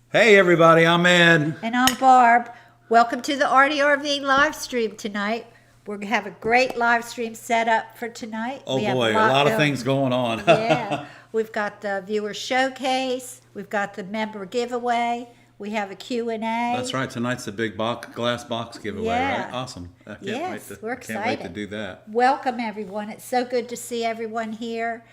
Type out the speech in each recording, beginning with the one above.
Hey everybody, I'm Ed. And I'm Barb. Welcome to the ARTyRV live stream tonight. We're going to have a great live stream set up for tonight. Oh boy, a lot of things going on. Yeah, we've got the viewer showcase. We've got the member giveaway. We have a Q&A. That's right, tonight's the big glass box giveaway, right? Awesome. Yes, we're excited. Can't wait to do that. Welcome everyone. It's so good to see everyone here.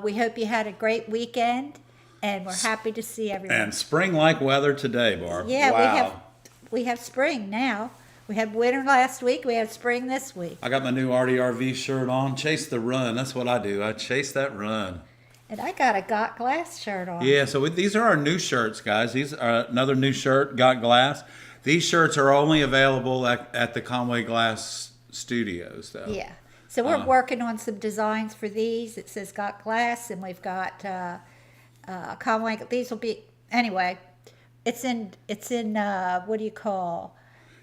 We hope you had a great weekend. And we're happy to see everyone. And spring-like weather today, Barb. Yeah, wow. we have spring now. We had winter last week. We have spring this week. I got my new ARTyRV shirt on. Chase the run. That's what I do. I chase that run. And I got a Got Glass shirt on. Yeah, so these are our new shirts, guys. These are another new shirt, Got Glass. These shirts are only available at the Conway Glass Studios, though. Yeah. So we're working on some designs for these. It says Got Glass, and we've got Conway. These will be anyway. It's in what do you call?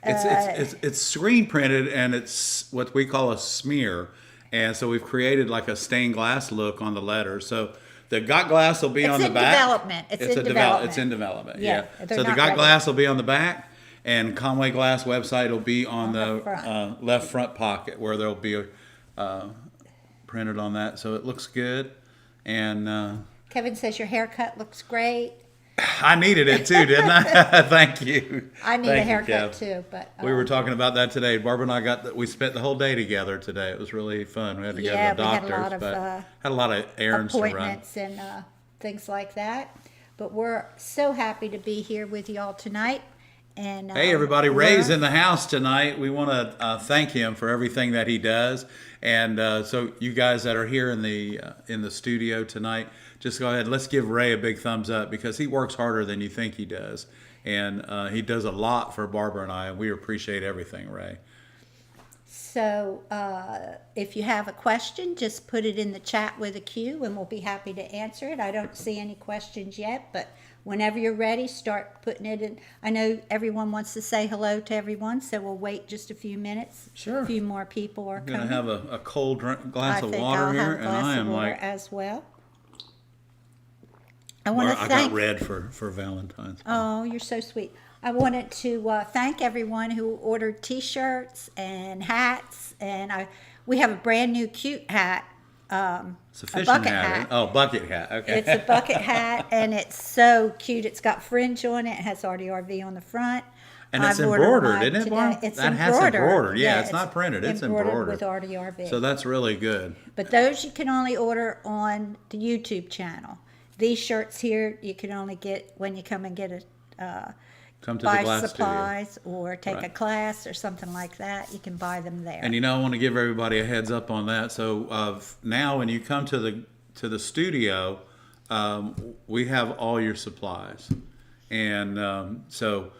It's screen printed, and it's what we call a smear, and so we've created like a stained glass look on the letters. So the Got Glass will be on the back. It's in development. It's in development. Yeah. So the Got Glass will be on the back, and Conway Glass website will be on the left front pocket where there'll be printed on that. So it looks good, and. Kevin says your haircut looks great. I needed it too, didn't I? Thank you. I need a haircut too, but we were talking about that today. Barbara and I we spent the whole day together today. It was really fun. We had to go to the doctors, but had a lot of errands to run, appointments and things like that. But we're so happy to be here with y'all tonight. And hey, everybody! Ray's in the house tonight. We want to thank him for everything that he does, and so you guys that are here in the studio tonight, just go ahead. Let's give Ray a big thumbs up because he works harder than you think he does, and he does a lot for Barbara and I, and we appreciate everything, Ray. So if you have a question, just put it in the chat with a Q, and we'll be happy to answer it. I don't see any questions yet, but whenever you're ready, start putting it in. I know everyone wants to say hello to everyone, so we'll wait just a few minutes. Sure. A few more people are coming. I'm going to have a cold glass of water here, and I am like as well. I got red for Valentine's Day. Oh, you're so sweet. I wanted to thank everyone who ordered T-shirts and hats, and we have a brand new cute hat. It's a fishing hat. Oh, bucket hat. Okay. It's a bucket hat, and it's so cute. It's got fringe on it. It has ARTyRV on the front. And it's embroidered, isn't it, Barb? It's that embroidered. Hat's embroidered. Yeah, it's not printed. It's embroidered with ARTyRV. So that's really good. But those you can only order on the YouTube channel. These shirts here you can only get when you come and get Come to buy the glass supplies studio. Or take a class or something like that. You can buy them there. And I want to give everybody a heads up on that. So now when you come to the studio, we have all your supplies, and so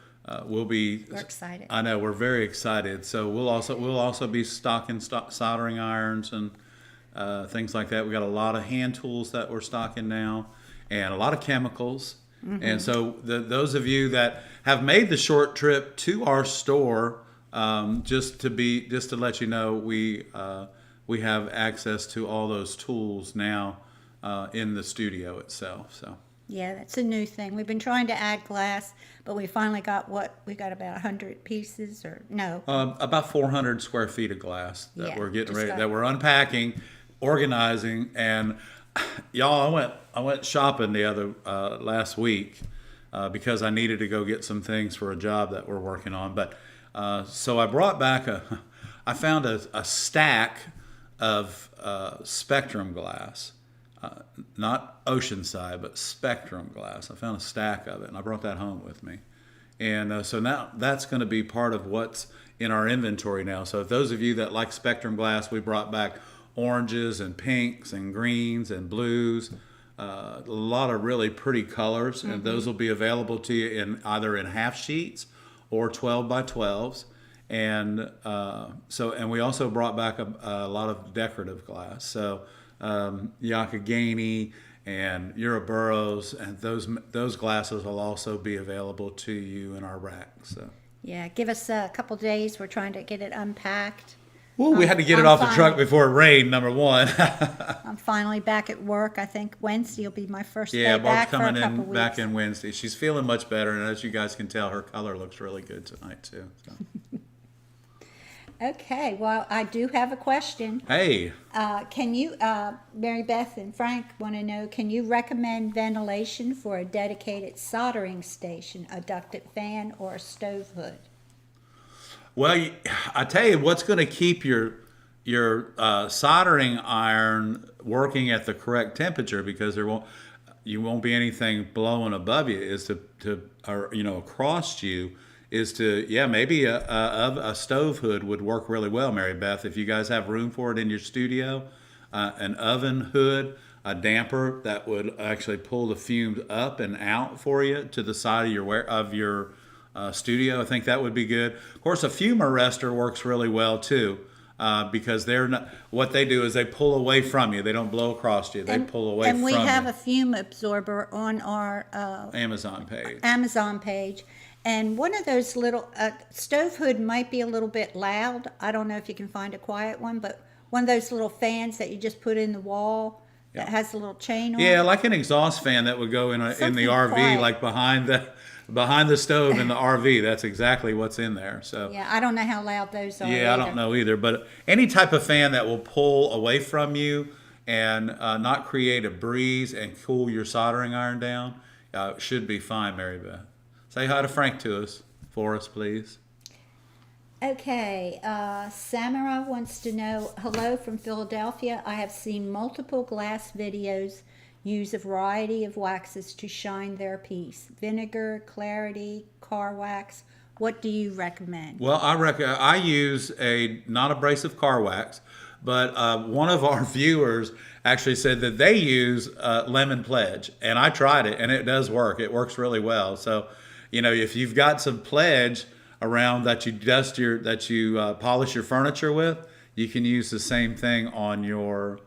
we're excited. I know we're very excited. So we'll also be stocking soldering irons and things like that. We got a lot of hand tools that we're stocking now, and a lot of chemicals. Mm-hmm. And so those of you that have made the short trip to our store, just to let you know, we have access to all those tools now in the studio itself. So yeah, that's a new thing. We've been trying to add glass, but we finally got about 100 pieces, or no? About 400 square feet of glass that we're getting ready, that we're unpacking, organizing, and y'all, I went shopping the other last week because I needed to go get some things for a job that we're working on. But so I brought back I found a stack of Spectrum glass, not Oceanside, but Spectrum glass. I found a stack of it, and I brought that home with me. And so now that's going to be part of what's in our inventory now. So if those of you that like Spectrum glass, we brought back oranges and pinks and greens and blues, a lot of really pretty colors, and those will be available to you either in half sheets or 12 by 12s. And and we also brought back a lot of decorative glass. So Yakagani and Uroboros, and those glasses will also be available to you in our rack. So yeah, give us a couple days. We're trying to get it unpacked. Well, we had to get it off the truck before it rained, number one. I'm finally back at work. I think Wednesday will be my first day Mark's back for a coming couple in weeks. back in Wednesday. She's feeling much better, and as you guys can tell, her color looks really good tonight too. So. Okay, well, I do have a question. Hey. Can you, Mary Beth and Frank want to know, can you recommend ventilation for a dedicated soldering station, a ducted fan, or a stove hood? Well, I tell you what's going to keep your soldering iron working at the correct temperature, because you won't be anything blowing above you, is across you, is to maybe a stove hood would work really well, Mary Beth, if you guys have room for it in your studio. An oven hood, a damper that would actually pull the fumes up and out for you to the side of your studio. I think that would be good. Of course, a fume arrestor works really well too, because what they do is they pull away from you. They don't blow across you. They pull away from you. And we have a fume absorber on our Amazon page. And one of those little stove hood might be a little bit loud. I don't know if you can find a quiet one, but one of those little fans that you just put in the wall that has a little chain on it. Yeah, like an exhaust fan that would go in the RV, quiet. like behind the stove in the RV. That's exactly what's in there. So yeah, I don't know how loud those are. Yeah, I don't know either. But any type of fan that will pull away from you and not create a breeze and cool your soldering iron down should be fine, Mary Beth. Say hi to Frank for us, please. Okay, Samara wants to know, hello from Philadelphia. I have seen multiple glass videos use a variety of waxes to shine their piece. Vinegar, clarity, car wax. What do you recommend? Well, I use a non-abrasive car wax, but one of our viewers actually said that they use Lemon Pledge, and I tried it, and it does work. It works really well. So, if you've got some Pledge around that you polish your furniture with, you can use the same thing on your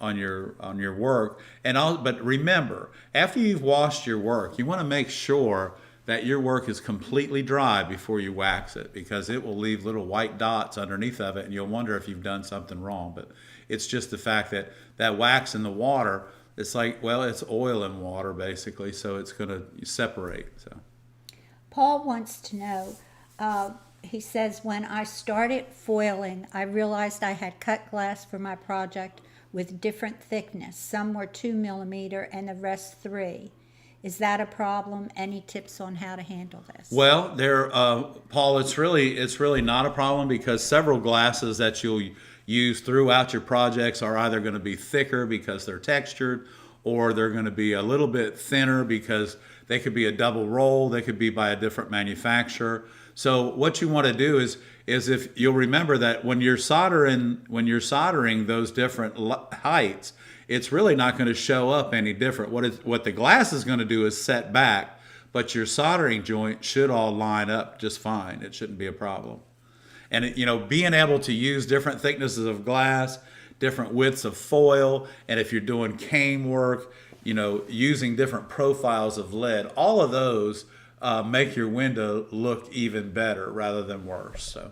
work. But remember, after you've washed your work, you want to make sure that your work is completely dry before you wax it, because it will leave little white dots underneath of it, and you'll wonder if you've done something wrong. But it's just the fact that wax in the water, it's it's oil in water basically, so it's going to separate. So Paul wants to know, he says, when I started foiling, I realized I had cut glass for my project with different thickness. Some were 2 millimeter and the rest 3. Is that a problem? Any tips on how to handle this? Well, Paul, it's really not a problem, because several glasses that you'll use throughout your projects are either going to be thicker because they're textured, or they're going to be a little bit thinner because they could be a double roll. They could be by a different manufacturer. So what you want to do is if you'll remember that when you're soldering those different heights, it's really not going to show up any different. What the glass is going to do is set back, but your soldering joint should all line up just fine. It shouldn't be a problem. And being able to use different thicknesses of glass, different widths of foil, and if you're doing cane work, using different profiles of lead, all of those make your window look even better rather than worse. So,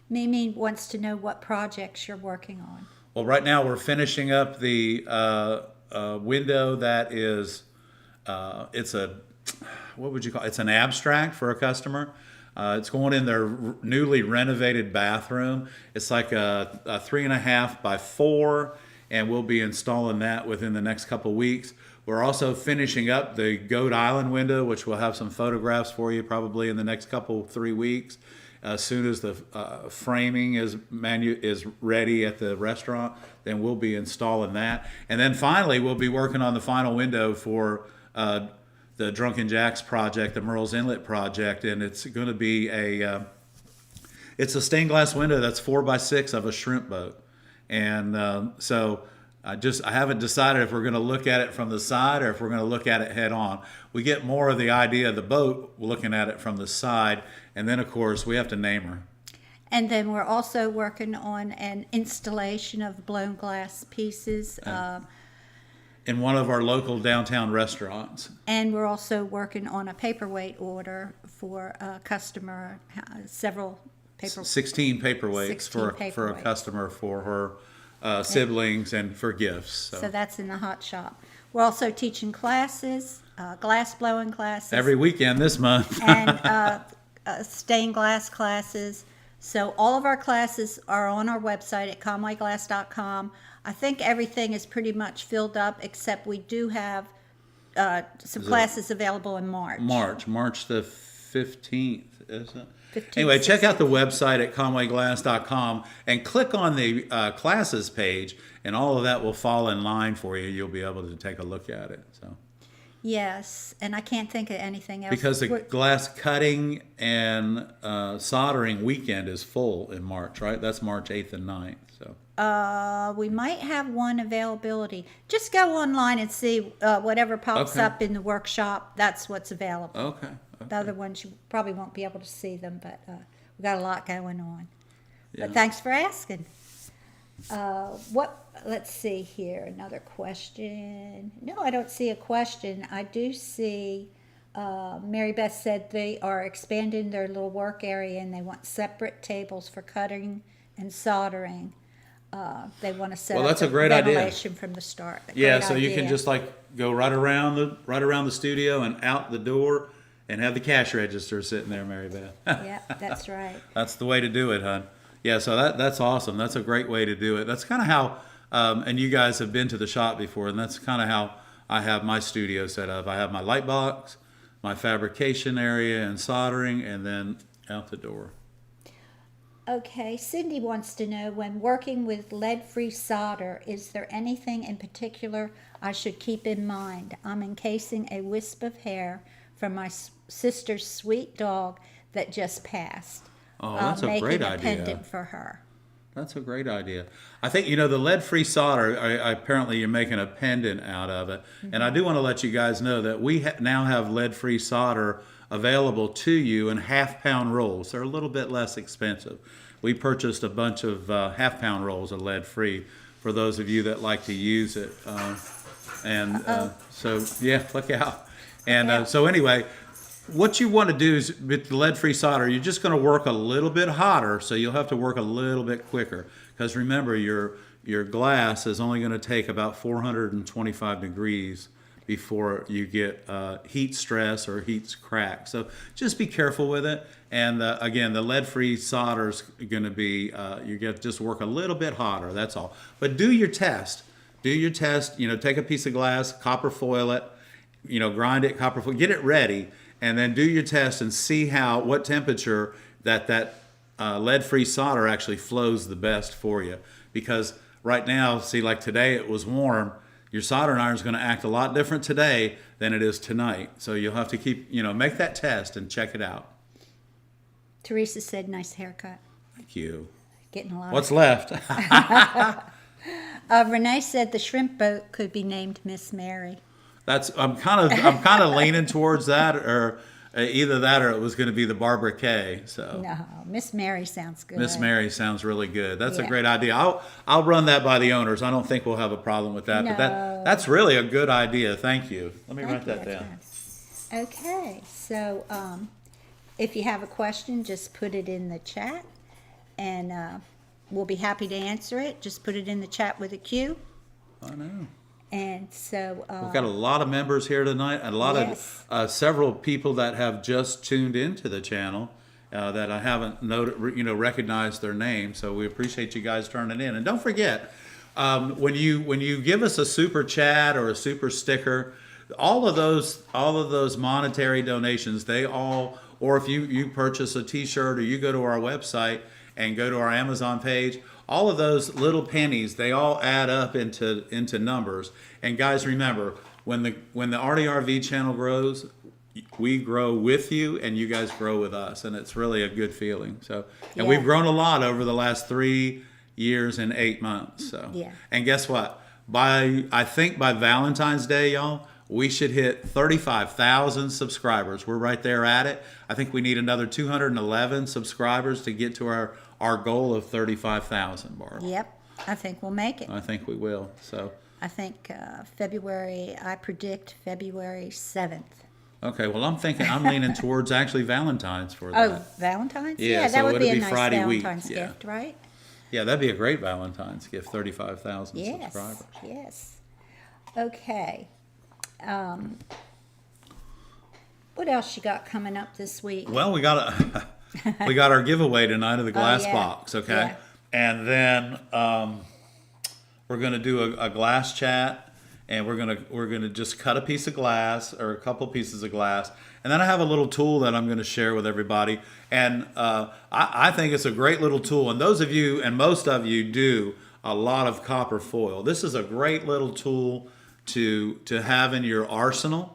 Mimi wants to know what projects you're working on. Well, right now we're finishing up the window that is, it's an abstract for a customer. It's going in their newly renovated bathroom. It's like a 3.5 by 4, and we'll be installing that within the next couple weeks. We're also finishing up the Goat Island window, which we'll have some photographs for you probably in the next 3 weeks. As soon as the framing is ready at the restaurant, then we'll be installing that. And then finally, we'll be working on the final window for the Drunken Jacks project, the Merle's Inlet project, and it's going to be it's a stained glass window that's 4x6 of a shrimp boat. And so I haven't decided if we're going to look at it from the side or if we're going to look at it head on. We get more of the idea of the boat looking at it from the side, and then of course we have to name her. And then we're also working on an installation of blown glass pieces. In one of our local downtown restaurants. And we're also working on a paperweight order for a customer, several 16 paperweights 16 for a paperweights. customer for her siblings and for gifts. So that's in the hot shop. We're also teaching classes, glass blowing classes. Every weekend this month. And stained glass classes. So all of our classes are on our website at conwayglass.com. I think everything is pretty much filled up, except we do have some classes available in March. March the 15th, isn't it? 15th, Anyway, check out the 16th. website at conwayglass.com and click on the classes page, and all of that will fall in line for you. You'll be able to take a look at it. So. Yes, and I can't think of anything else. Because the glass cutting and soldering weekend is full in March, right? That's March 8th and 9th. So. We might have one availability. Just go online and see whatever pops up in the workshop. That's what's available. Okay. The other ones, you probably won't be able to see them, but we've got a lot going on. Yeah. But thanks for asking. Let's see here, another question. No, I don't see a question. I do see Mary Beth said they are expanding their little work area and they want separate tables for cutting and soldering. They want to set Well, up that's a the great idea. ventilation from the start. Yeah, Great so you can idea. just go right around the studio and out the door, and have the cash register sitting there, Mary Beth. Yeah, that's right. That's the way to do it, hon. Yeah, so that's awesome. That's a great way to do it. That's kind of how, and you guys have been to the shop before, and that's kind of how I have my studio set up. I have my light box, my fabrication area and soldering, and then out the door. Okay, Cindy wants to know, when working with lead-free solder, is there anything in particular I should keep in mind? I'm encasing a wisp of hair from my sister's sweet dog that just passed. Oh, that's a great idea. Making a pendant for her. That's a great idea. I think, the lead-free solder, apparently you're making a pendant out of it. Mm-hmm. And I do want to let you guys know that we now have lead-free solder available to you in half-pound rolls. They're a little bit less expensive. We purchased a bunch of half-pound rolls of lead-free for those of you that like to use it. So, yeah, look out. And so anyway, what you want to do is, with the lead-free solder, you're just going to work a little bit hotter, so you'll have to work a little bit quicker. Because remember, your glass is only going to take about 425 degrees before you get heat stress or heat crack. So just be careful with it. And again, the lead-free solder is going to be, you get to just work a little bit hotter, that's all. But do your test. Do your test, take a piece of glass, copper foil it, grind it, copper foil, get it ready, and then do your test and see what temperature that lead-free solder actually flows the best for you. Because right now, see, like today it was warm. Your soldering iron is going to act a lot different today than it is tonight. So you'll have to keep, make that test and check it out. Teresa said, nice haircut. Thank you. Getting a lot What's of... left? Renee said the shrimp boat could be named Miss Mary. I'm kind of leaning towards that, or either that or it was going to be the Barbara Kay. So no, Miss Mary sounds good. Miss Mary sounds really good. That's a great idea. I'll run that by the owners. I don't think we'll have a problem with that. No. But that's really a good idea. Thank you. Let me write that down. Nice. Okay, so if you have a question, just put it in the chat, and we'll be happy to answer it. Just put it in the chat with a Q. I know. And so we've got a lot of members here tonight, and a lot of several people that have just tuned into the channel that I haven't recognized their name. So we appreciate you guys turning in. And don't forget, when you give us a super chat or a super sticker, all of those monetary donations, or if you purchase a T-shirt or you go to our website and go to our Amazon page, all of those little pennies, they all add up into numbers. And guys, remember, when the ARTyRV channel grows, we grow with you, and you guys grow with us, and it's really a good feeling. So, and we've grown a lot over the last 3 years and 8 months. So, and guess what? I think by Valentine's Day, y'all, we should hit 35,000 subscribers. We're right there at it. I think we need another 211 subscribers to get to our goal of 35,000, Barb. Yep, I think we'll make it. I think we will. So I think I predict February 7th. Okay, well, I'm leaning towards actually Valentine's for that. Oh, Valentine's? Yeah, that so would it'd be a be nice Friday week, Valentine's yeah. gift, right? Yeah, that'd be a great Valentine's gift, 35,000 Yes, subscribers. yes. Okay. What else you got coming up this week? Well, we got our giveaway tonight of the glass yeah. box, okay? Yeah. And then we're gonna do a glass chat, and we're gonna just cut a piece of glass or a couple pieces of glass, and then I have a little tool that I'm gonna share with everybody, and I think it's a great little tool. And those of you, and most of you, do a lot of copper foil. This is a great little tool to have in your arsenal.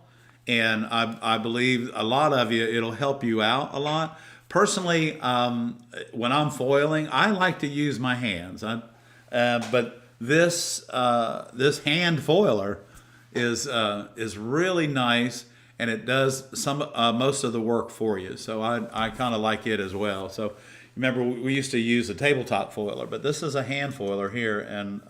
And I believe a lot of you, it'll help you out a lot. Personally, when I'm foiling, I like to use my hands. But this hand foiler is really nice, and it does most of the work for you. So I kind of like it as well. So remember, we used to use a tabletop foiler, but this is a hand foiler here, and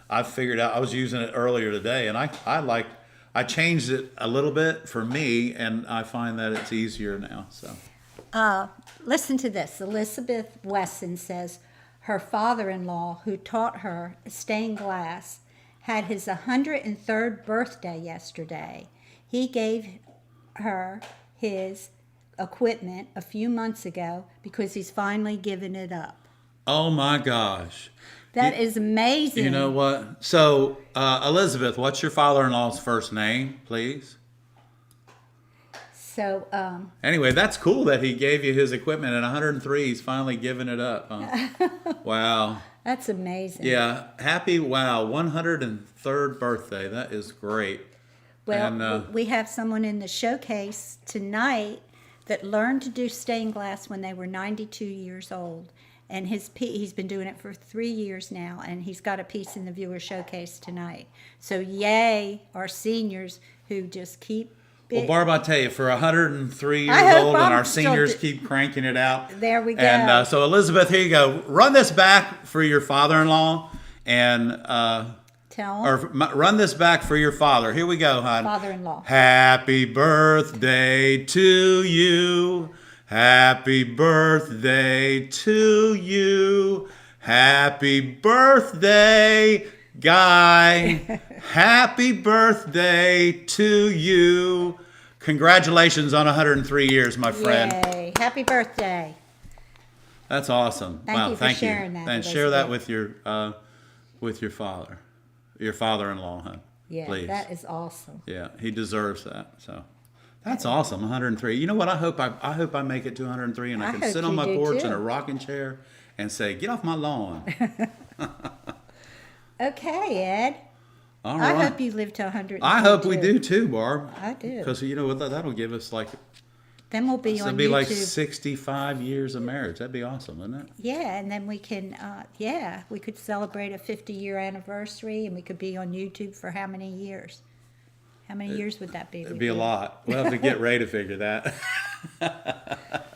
I figured out, I was using it earlier today, and I changed it a little bit for me, and I find that it's easier now. So, Listen to this. Elizabeth Wesson says her father-in-law, who taught her stained glass, had his 103rd birthday yesterday. He gave her his equipment a few months ago because he's finally given it up. oh my gosh. That is amazing. You know what? So, Elizabeth, what's your father-in-law's first name, please? So, Anyway, that's cool that he gave you his equipment at 103. He's finally given it up. Huh? Wow. that's amazing. Yeah. Happy, 103rd birthday. That is great. Well, And, we have someone in the showcase tonight that learned to do stained glass when they were 92 years old. And he's been doing it for 3 years now, and he's got a piece in the viewer showcase tonight. So yay, our seniors who just keep Well, it. Barb, I tell you, for 103 I years hope old, and I'm our still seniors keep cranking it out. There we go. And so, Elizabeth, here you go. Run this back for your father-in-law, and Tell or him. run this back for your father. Here we go, hon. Father-in-law. Happy birthday to you. Happy birthday to you. Happy birthday, Guy. Happy birthday to you. Congratulations on 103 years, my friend. Yay. Happy birthday. That's awesome. Thank you for sharing that And with us, share that yeah. with your father, your father-in-law, huh? Yeah, Please. that is awesome. Yeah, he deserves that. So that's awesome. 103. You know what? I hope I make it to 103, and I I can hope sit on you my do, porch too. in a rocking chair and say, "Get off my lawn." Okay, Ed. All I right. hope you live to 100. I hope we do too, Barb. I do. Because you know what? That'll give us like Then we'll be it'll on be YouTube. like 65 years of marriage. That'd be awesome, wouldn't it? Yeah, and then we can, we could celebrate a 50-year anniversary, and we could be on YouTube for how many years? How many years would that be? It'd be a lot. We'll have to get Ray to figure that.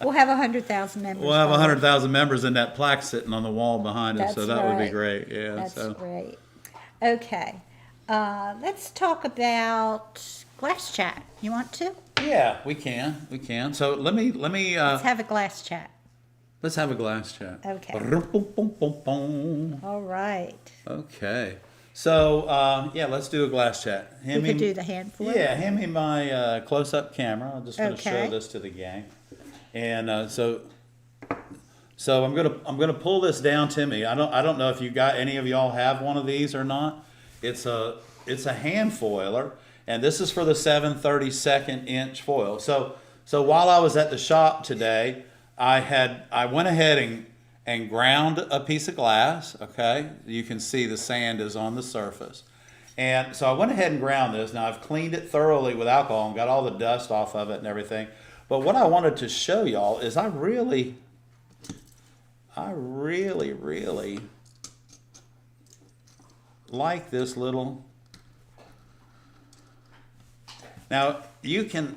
We'll have 100,000 members. We'll have by then. 100,000 members and that plaque sitting on the wall behind us, so That's that would be right. great. Yeah. That's so. great. Okay, let's talk about glass chat. You want to? Yeah, we can. We can. So let me. Let's have a glass chat. Let's have a glass chat. Okay. Okay. All right. So let's do a glass chat. We could do the hand flip. Yeah, hand me my close-up camera. I'm just going to Okay. show this to the gang, and so I'm gonna pull this down to me. I don't know if any of y'all have one of these or not. It's a hand foiler, and this is for the 7/32 inch foil. So while I was at the shop today, I went ahead and ground a piece of glass. Okay, you can see the sand is on the surface. And so I went ahead and ground this. Now I've cleaned it thoroughly with alcohol and got all the dust off of it and everything. But what I wanted to show y'all is I really like this little. Now you can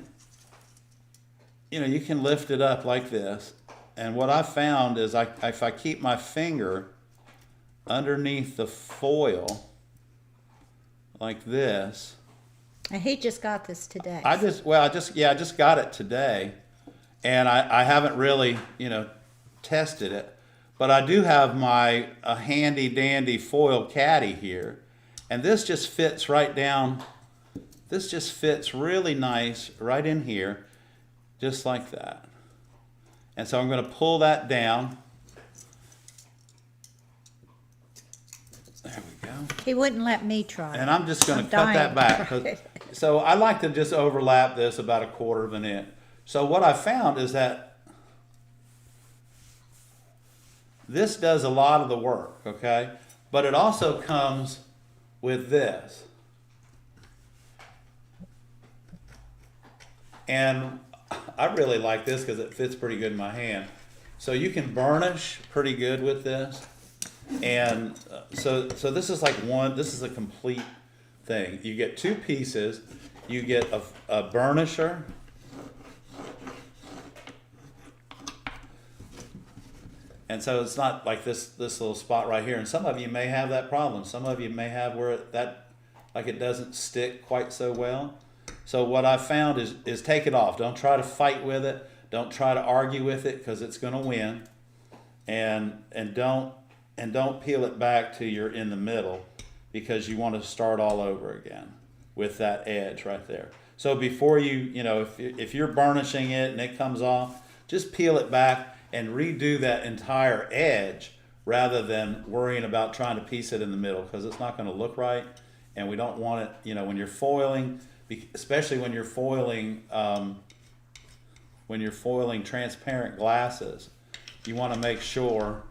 lift it up like this. And what I found is if I keep my finger underneath the foil like this, And he just got this today. I just got it today, and I haven't really, tested it, but I do have my handy dandy foil caddy here, and this just fits right down. This just fits really nice right in here, just like that. And so I'm going to pull that down. There we go. He wouldn't let me try. And I'm just going to cut that back. So I like to just overlap this about 1/4 of an inch. So what I found is that this does a lot of the work, okay? But it also comes with this. And I really like this because it fits pretty good in my hand. So you can burnish pretty good with this. And so this is like this is a complete thing. You get 2 pieces. You get a burnisher. And so it's not like this little spot right here. And some of you may have that problem. Some of you may have where it doesn't stick quite so well. So what I found is take it off. Don't try to fight with it. Don't try to argue with it because it's going to win. And don't peel it back till you're in the middle because you want to start all over again with that edge right there. So before if you're burnishing it and it comes off, just peel it back and redo that entire edge rather than worrying about trying to piece it in the middle because it's not going to look right. And we don't want it, when you're foiling, especially when you're foiling transparent glasses, you want to make sure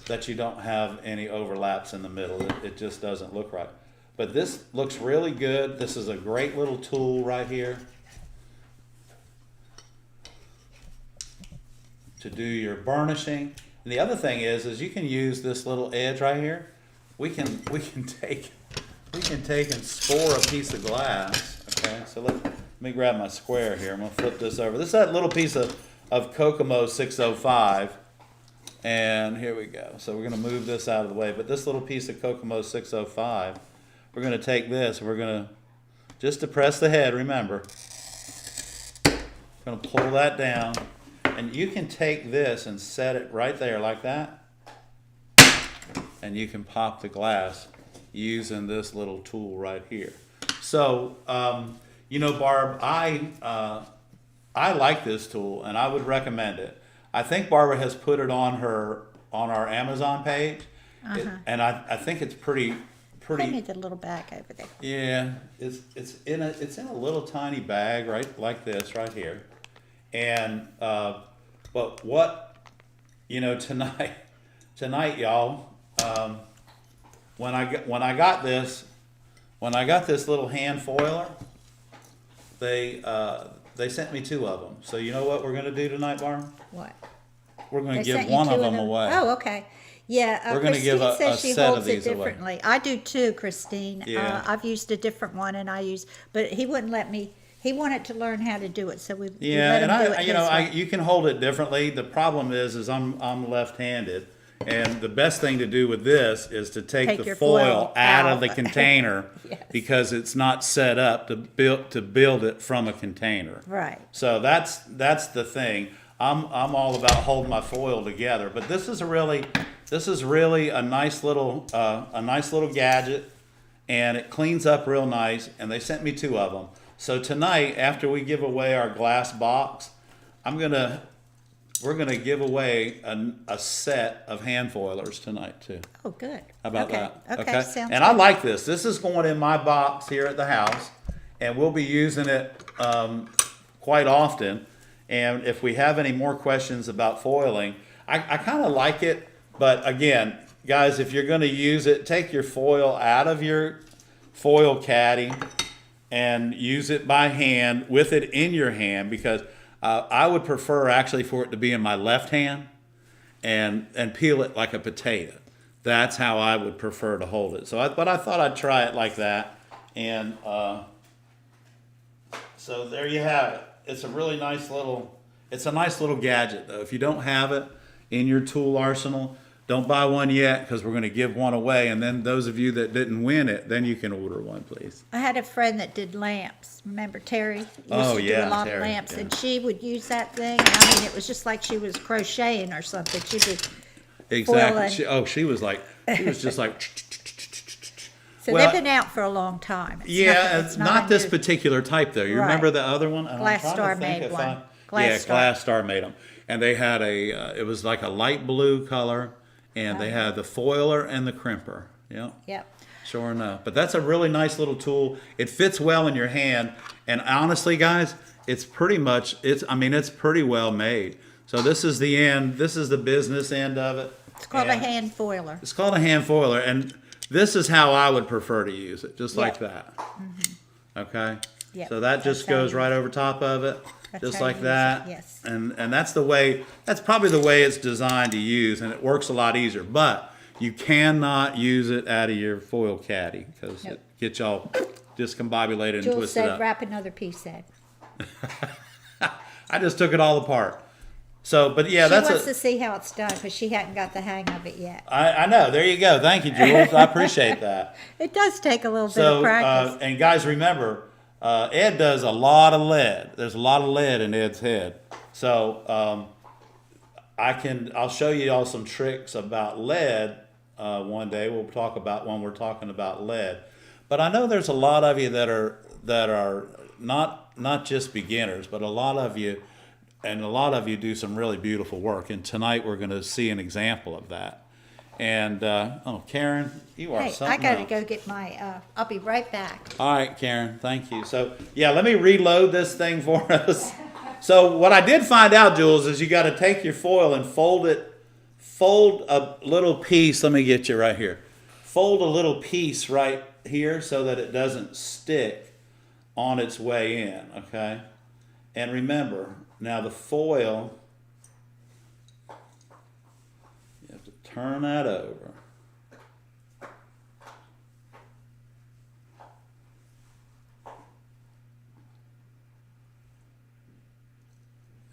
that you don't have any overlaps in the middle. It just doesn't look right. But this looks really good. This is a great little tool right here to do your burnishing. And the other thing is you can use this little edge right here. We can take and score a piece of glass. Okay, so let me grab my square here. I'm gonna flip this over. This is that little piece of Kokomo 605. And here we go. So we're going to move this out of the way. But this little piece of Kokomo 605, we're going to take this. We're going to, just to press the head, remember. We're going to pull that down. And you can take this and set it right there like that. And you can pop the glass using this little tool right here. So, Barb, I like this tool and I would recommend it. I think Barbara has put it on our Amazon page, and I think it's pretty. I need the little bag over there. Yeah, it's in a little tiny bag right like this right here, and but what tonight y'all, when I got this little hand foiler, they sent me 2 of them. So you know what we're going to do tonight, Barb? What? We're going to give one of them away. Oh, okay. Yeah, we're going to give Christine says she set holds of it these away. differently. I do too, Christine. Yeah. I've used a different one, but he wouldn't let me. He wanted to learn how to do it, so we let him do it his way. you can hold it differently. The problem is I'm left-handed, and the best thing to do with this is to take the foil out of the container Yes. because it's not set up to build it from a container. Right. So that's the thing. I'm all about holding my foil together, but this is really a nice little gadget, and it cleans up real nice. And they sent me 2 of them. So tonight, after we give away our glass box, we're gonna give away a set of hand foilers tonight too. Oh, good. How about Okay. that? Okay, sounds And good. I like this. This is going in my box here at the house, and we'll be using it quite often. And if we have any more questions about foiling, I kind of like it. But again, guys, if you're going to use it, take your foil out of your foil caddy and use it by hand with it in your hand, because I would prefer actually for it to be in my left hand and peel it like a potato. That's how I would prefer to hold it. But I thought I'd try it like that. And so there you have it. It's a really nice little gadget though. If you don't have it in your tool arsenal, don't buy one yet because we're going to give one away. And then those of you that didn't win it, then you can order one, please. I had a friend that did lamps. Remember Terry? Used Oh, to yeah, do a lot Terry, of lamps, yeah. and she would use that thing. And I mean, it was just like she was crocheting or something. She'd be Exactly. foiling. She was just like. So Well, they've been out for a long time. It's Yeah, it's not this unusual. particular type though. You Right. remember the other one? And I'm Glass trying to Star think made if one. yeah, Glass Star. Glass Star made them, and they had it was like a light blue color, and they had the foiler and the crimper. Yeah. Yep. Sure enough. But that's a really nice little tool. It fits well in your hand, and honestly, guys, it's pretty pretty well made. So this is the end. This is the business end of it. It's called a And hand foiler. It's called a hand foiler, and this is how I would prefer to use it, just like that. Okay? Yep, So that that's just how goes you right over top of it, That's just how like you use that. it, yes. And that's probably the way it's designed to use, and it works a lot easier. But you cannot use it out of your foil caddy because Nope. it gets y'all discombobulated and Jules twisted said, up. wrap another piece in. I just took it all apart. So, but yeah, She that's wants to see how it's done because she hadn't got the hang of it yet. I know. There you go. Thank you, Jules. I appreciate that. It does take a little bit So, of practice. and guys, remember, Ed does a lot of lead. There's a lot of lead in Ed's head. So, I'll show you all some tricks about lead one day. We'll talk about when we're talking about lead. But I know there's a lot of you that are not just beginners, but a lot of you do some really beautiful work. And tonight we're going to see an example of that. And Karen, you are Hey, something I got to else. go get my, I'll be right back. All right, Karen, thank you. So, yeah, let me reload this thing for us. So, what I did find out, Jules, is you got to take your foil and fold a little piece. Let me get you right here. Fold a little piece right here so that it doesn't stick on its way in, okay? And remember, now the foil, you have to turn that over.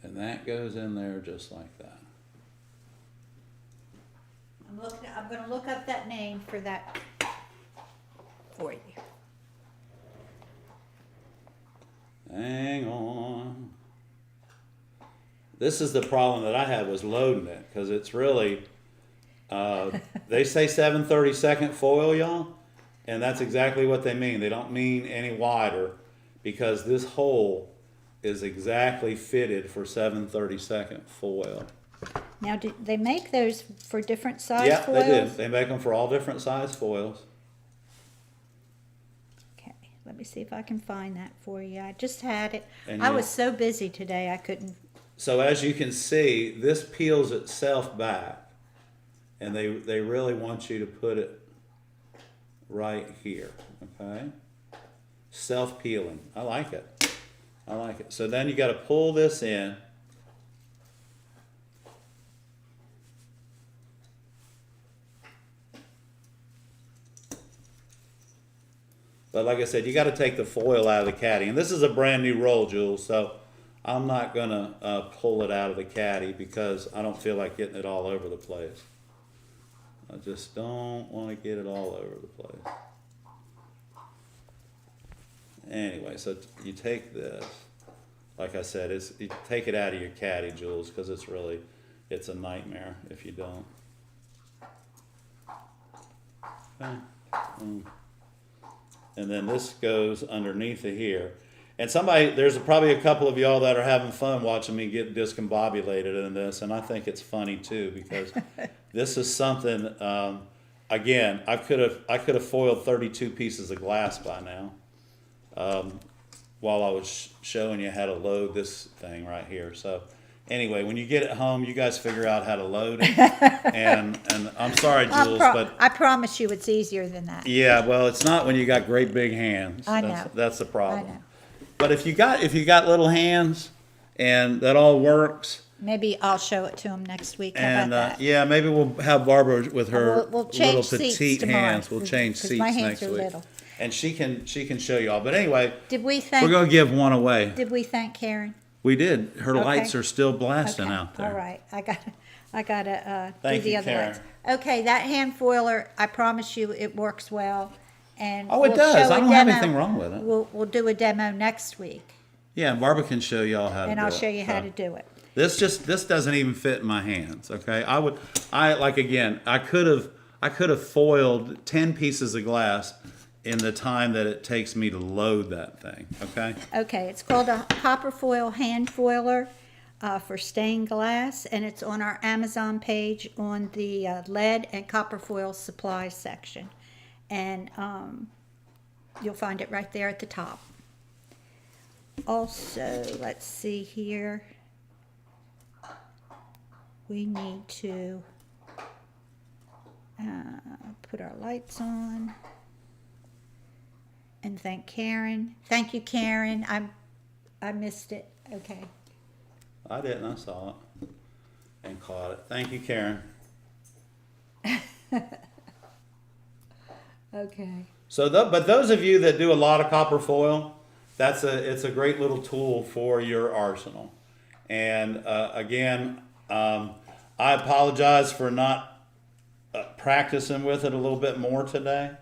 And that goes in there just like that. I'm going to look up that name for that for you. Hang on. This is the problem that I had was loading it because it's really, they say 7/32 foil, y'all, and that's exactly what they mean. They don't mean any wider because this hole is exactly fitted for 7/32 foil. Now, do they make those for different size Yeah, foils? they do. They make them for all different size foils. Okay, let me see if I can find that for you. I just had it. And I you- was so busy today I couldn't. So as you can see, this peels itself back, and they really want you to put it right here, okay? Self-peeling. I like it. I like it. So then you got to pull this in. But like I said, you got to take the foil out of the caddy. And this is a brand new roll, Jules, so I'm not going to pull it out of the caddy because I don't feel like getting it all over the place. I just don't want to get it all over the place. Anyway, so you take this. Like I said, you take it out of your caddy, Jules, because it's a nightmare if you don't. Okay. And then this goes underneath of here. And there's probably a couple of y'all that are having fun watching me get discombobulated in this, and I think it's funny too because this is something. Again, I could have foiled 32 pieces of glass by now. While I was showing you how to load this thing right here. So anyway, when you get it home, you guys figure out how to load it. and I'm sorry, Jules, but I promise you it's easier than that. yeah, well, it's not when you got great big hands. I know. That's the problem. I know. But if you got little hands and that all works, Maybe I'll show it to them next week. How and about that? yeah, maybe we'll have Barbara with her We'll little change seats petite tomorrow, hands. We'll change 'cause seats my hands next are week, little. and she can show y'all. But anyway, Did we we're thank? gonna give one away. Did we thank Karen? We did. Her Okay. lights are still blasting Okay, out there. all right. I gotta do Thank the you, other Karen. lights. Okay, that hand foiler, I promise you, it works well. And Oh, it we'll does. show I a don't have demo. anything wrong with it. We'll do a demo next week, Yeah, and Barbara can show y'all how to and do I'll it. show you how So, to do it. this doesn't even fit in my hands. Okay, I could have foiled 10 pieces of glass in the time that it takes me to load that thing. Okay. Okay, it's called a copper foil hand foiler for stained glass, and it's on our Amazon page on the lead and copper foil supply section. And you'll find it right there at the top. Also, let's see here. We need to put our lights on. And thank Karen. Thank you, Karen. I missed it. Okay. I didn't. I saw it and caught it. Thank you, Karen. Okay. So, but those of you that do a lot of copper foil, it's a great little tool for your arsenal. And again, I apologize for not practicing with it a little bit more today,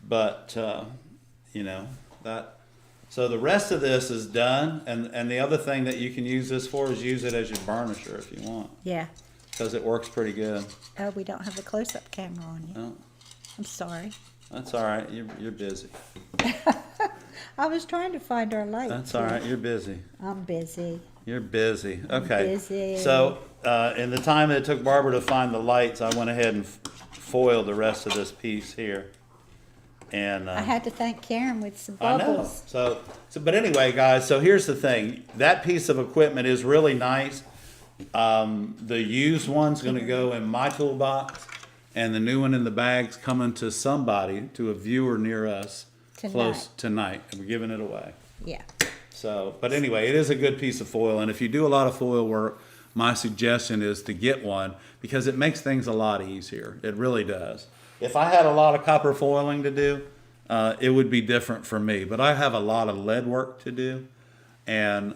but that. So the rest of this is done, and the other thing that you can use this for is use it as your burnisher if you want, Yeah. because it works pretty good. Oh, we don't have the close-up camera on you. Oh, I'm sorry. that's all right. You're busy. I was trying to find our light. That's all right. You're busy. I'm busy. You're busy. Okay. Busy. So, in the time that it took Barbara to find the lights, I went ahead and foiled the rest of this piece here. And I had to thank Karen with some I know. bubbles. So, but anyway, guys. So here's the thing. That piece of equipment is really nice. The used one's going to go in my toolbox, and the new one in the bag's coming to somebody, to a viewer near us, close tonight, and we're giving it away. Yeah. So, but anyway, it is a good piece of foil, and if you do a lot of foil work, my suggestion is to get one because it makes things a lot easier. It really does. If I had a lot of copper foiling to do, it would be different for me. But I have a lot of lead work to do, and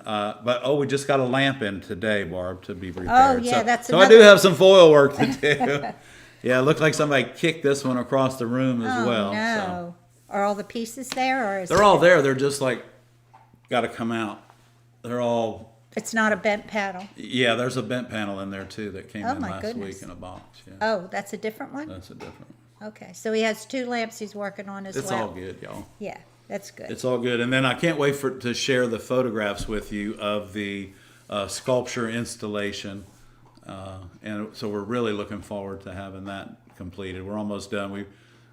we just got a lamp in today, Barb, to be repaired. Oh, yeah, so, that's so I do have some foil work to do. Yeah, it looked like somebody kicked this one across the room as well. No. Are all the pieces there, or is They're all there. They're just like got to come out. They're all. It's not a bent paddle. Yeah, there's a bent panel in there too that came in my last goodness. week in a box. Yeah, Oh, that's a different one? that's a different. Okay, so he has 2 lamps he's working on as It's well. all good, y'all. Yeah, that's good. It's all good. And then I can't wait to share the photographs with you of the sculpture installation. And so we're really looking forward to having that completed. We're almost done.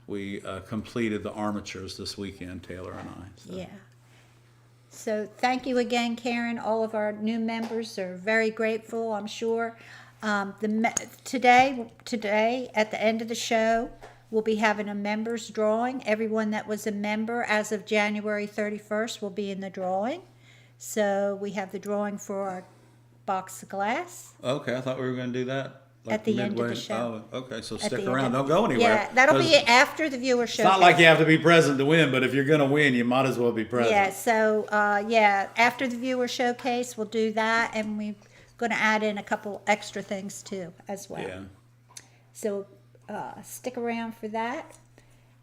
We completed the armatures this weekend, Taylor and I. So. Yeah. So thank you again, Karen. All of our new members are very grateful, I'm sure. Today, at the end of the show, we'll be having a members drawing. Everyone that was a member as of January 31st will be in the drawing. So we have the drawing for our box of glass. Okay, I thought we were going to do that. At the end of the show. Oh, okay, so At stick the around. end Don't go anywhere. Yeah, that'll be 'Cause after the viewer show. It's not like you have to be present to win, but if you're going to win, you might as well be present. Yeah, so, after the viewer showcase, we'll do that, and we're going to add in a couple extra things too, as well. Yeah. So, stick around for that,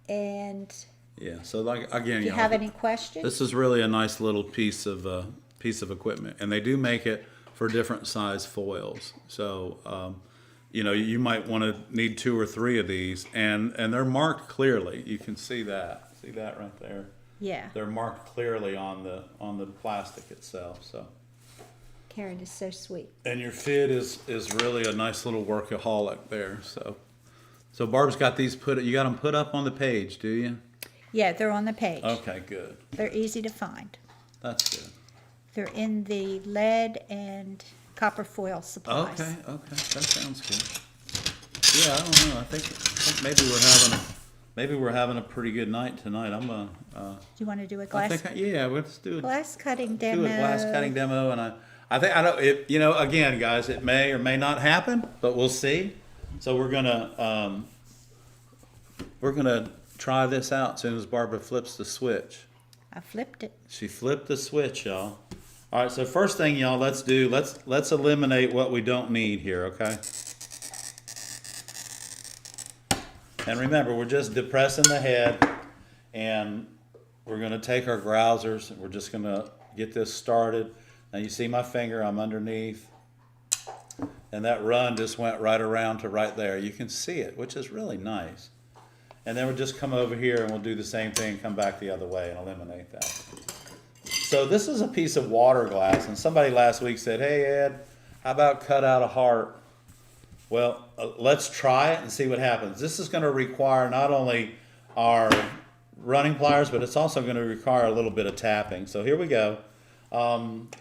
and Yeah. So like again, if you y'all, have any questions, this is really a nice little piece of equipment, and they do make it for different size foils. So you might want to need 2 or 3 of these, and they're marked clearly. You can see that. See that right there. yeah, They're marked clearly on the plastic itself. So. Karen is so sweet. And your fit is really a nice little workaholic there. So Barb's got these you got them put up on the page, do you? Yeah, they're on the page. Okay, good. They're easy to find. That's good. They're in the lead and copper foil supplies. Okay, that sounds good. Yeah, I don't know. I think maybe we're having a pretty good night tonight. I'm gonna. Do you want to do a I glass? think let's do it. Glass cutting Do demo. a glass cutting demo, and I think I don't. Again, guys, it may or may not happen, but we'll see. So we're gonna try this out as soon as Barbara flips the switch. I flipped it. She flipped the switch, y'all. All right, so first thing, y'all, let's eliminate what we don't need here, okay? And remember, we're just depressing the head, and we're going to take our grousers, and we're just going to get this started. Now you see my finger, I'm underneath, and that run just went right around to right there. You can see it, which is really nice. And then we'll just come over here and we'll do the same thing, come back the other way and eliminate that. So this is a piece of water glass, and somebody last week said, hey Ed, how about cut out a heart? Well, let's try it and see what happens. This is going to require not only our running pliers, but it's also going to require a little bit of tapping. So here we go.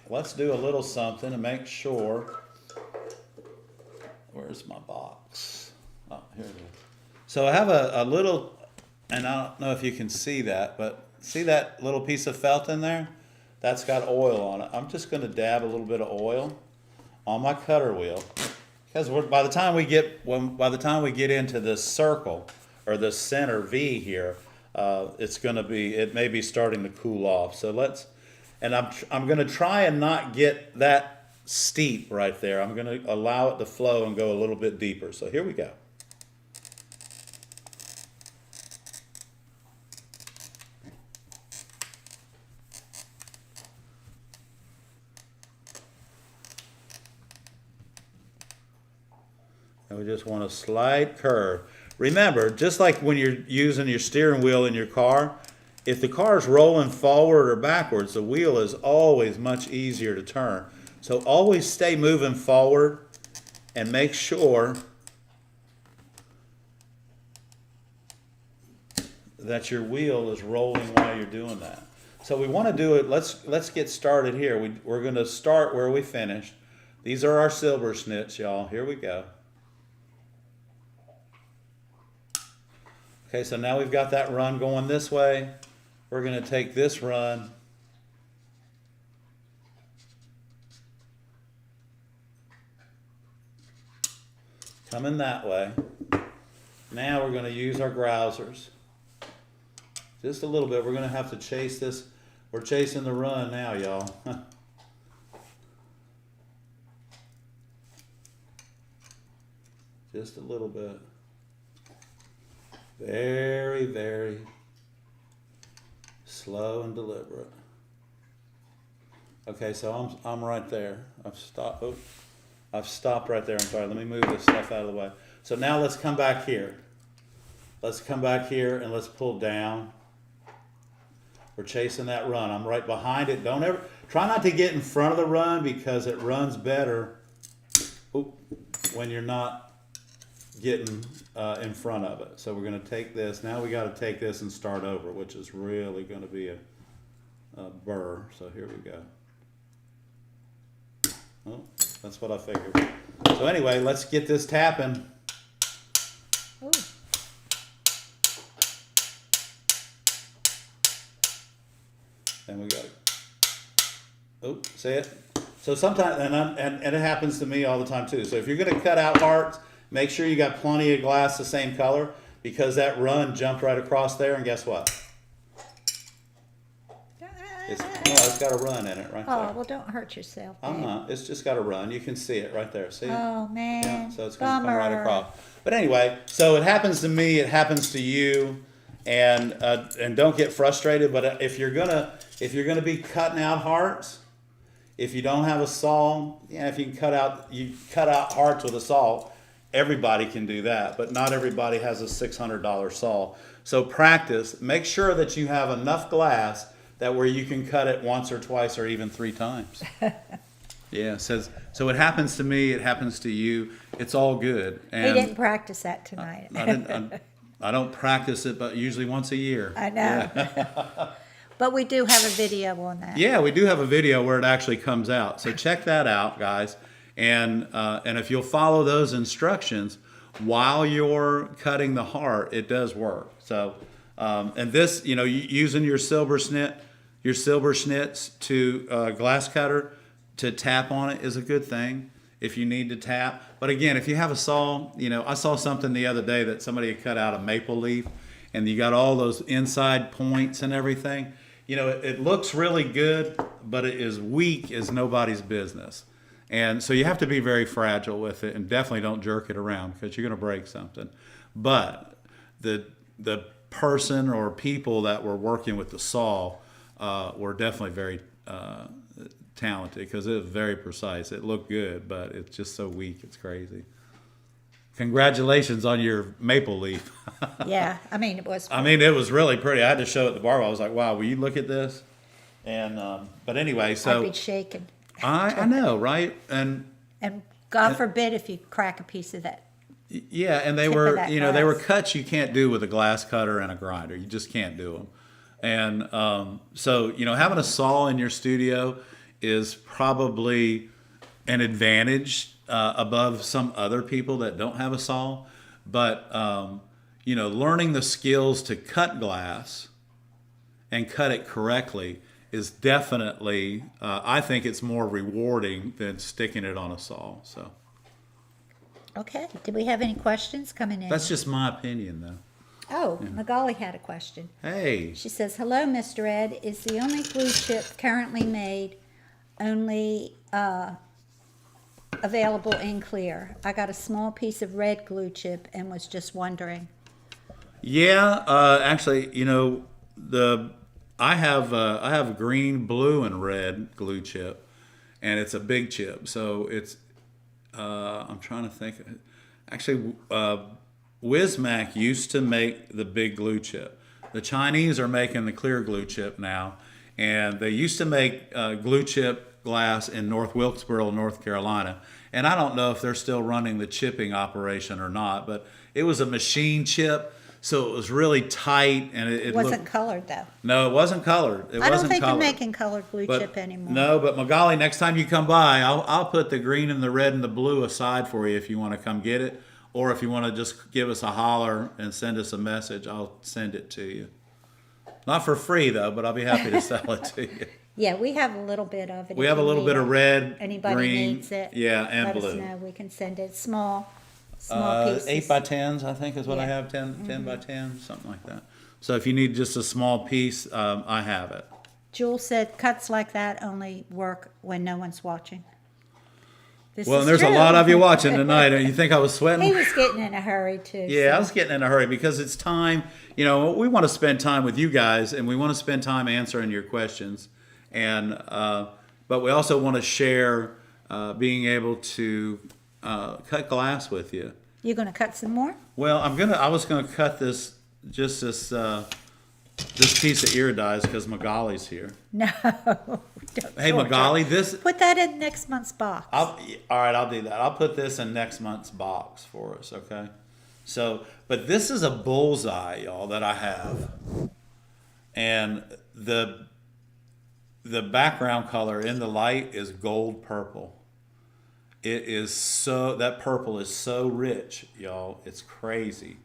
Let's do a little something and make sure. Where's my box? Oh, here it is. So I have a little, and I don't know if you can see that, but see that little piece of felt in there? That's got oil on it. I'm just going to dab a little bit of oil on my cutter wheel, because by the time we get into this circle or this center V here, it may be starting to cool off. So I'm going to try and not get that steep right there. I'm going to allow it to flow and go a little bit deeper. So here we go. And we just want a slight curve. Remember, just like when you're using your steering wheel in your car, if the car is rolling forward or backwards, the wheel is always much easier to turn. So always stay moving forward and make sure that your wheel is rolling while you're doing that. So we want to do it, let's get started here. We're going to start where we finished. These are our silver snits, y'all. Here we go. Okay, so now we've got that run going this way. We're going to take this run coming that way. Now we're going to use our grousers. Just a little bit. We're going to have to chase this. We're chasing the run now, y'all. Just a little bit. Very, very slow and deliberate. Okay, so I'm right there. I've stopped. Oh, I've stopped right there. I'm sorry. Let me move this stuff out of the way. So now let's come back here. Let's come back here and let's pull down. We're chasing that run. I'm right behind it. Don't ever try not to get in front of the run, because it runs better when you're not getting in front of it. So we're going to take this. Now we got to take this and start over, which is really going to be a burr. So here we go. Oh, that's what I figured. So anyway, let's get this tapping. Ooh. And we got it. Oh, see it? So sometimes, and it happens to me all the time too. So if you're going to cut out hearts, make sure you got plenty of glass the same color, because that run jumped right across there, and guess what? It's got a run in it right there. Oh, well, don't hurt yourself. I'm not. It's just got a run. You can see it right there. See it? Oh, man. Yeah, so it's going to come right across. But anyway, so it happens to me. It happens to you, and don't get frustrated. But if you're gonna be cutting out hearts, if you don't have a saw, if you cut out hearts with a saw. Everybody can do that, but not everybody has a $600 saw. So practice. Make sure that you have enough glass that where you can cut it once or twice or even 3 times. Yeah, so it happens to me, it happens to you. It's all good. And we didn't practice that tonight. I don't practice it, but usually once a year. I know. Yeah. But we do have a video on that. Yeah, we do have a video where it actually comes out. So check that out, guys. And if you'll follow those instructions while you're cutting the heart, it does work. So, and this, using your silver snits to glass cutter to tap on it is a good thing if you need to tap. But again, if you have a saw, I saw something the other day that somebody had cut out a maple leaf, and you got all those inside points and everything. It looks really good, but it is weak as nobody's business. And so you have to be very fragile with it, and definitely don't jerk it around, because you're going to break something. But the person or people that were working with the saw were definitely very talented, because it was very precise. It looked good, but it's just so weak. It's crazy. Congratulations on your maple leaf. Yeah, I mean, it was. I mean, it was really pretty. I had to show it to Barbara. I was like, wow, will you look at this? And but anyway, so I'd be shaking. I know, right? And God forbid if you crack a piece of that. yeah, and they Tip of were, that they were glass. cuts you can't do with a glass cutter and a grinder. You just can't do them. And so, having a saw in your studio is probably an advantage above some other people that don't have a saw. But, learning the skills to cut glass and cut it correctly is definitely, I think it's more rewarding than sticking it on a saw. So Okay. Do we have any questions coming in? that's just my opinion, though. Oh, Magali had a question. Hey, She says, "Hello, Mr. Ed. Is the only glue chip currently made only available in clear? I got a small piece of red glue chip and was just wondering." yeah, actually, I have green, blue, and red glue chip, and it's a big chip. So it's I'm trying to think. Actually, Wismac used to make the big glue chip. The Chinese are making the clear glue chip now, and they used to make glue chip glass in North Wilkesboro, North Carolina. And I don't know if they're still running the chipping operation or not, but it was a machine chip, so it was really tight, and it Wasn't looked. colored though. No, it wasn't colored. It I don't wasn't think colored. they're making colored glue But chip anymore. no, but Magali, next time you come by, I'll put the green and the red and the blue aside for you if you want to come get it, or if you want to just give us a holler and send us a message, I'll send it to you. Not for free though, but I'll be happy to sell it to you. Yeah, we have a little bit of it. We if have a you little need bit of it. red, Anybody green, needs it? yeah, and let blue. us know. We can send it small pieces. 8 by 10s, I think is what I Yeah. have. 10 by 10, something like that. So if you need just a small piece, I have it. Jewel said cuts like that only work when no one's watching. This Well, is and there's true. a lot of you watching tonight. You think I was sweating? He was getting in a hurry too. Yeah, I so- was getting in a hurry because it's time. We want to spend time with you guys, and we want to spend time answering your questions. And but we also want to share being able to cut glass with you. You gonna cut some more? Well, I was gonna cut this piece of iridized because Magali's here. No. Don't, Hey, Georgia. Magali, this. Put that in next month's box. All right, I'll do that. I'll put this in next month's box for us, okay? So, but this is a bullseye, y'all, that I have. And the background color in the light is gold purple. It is that purple is so rich, y'all. It's crazy.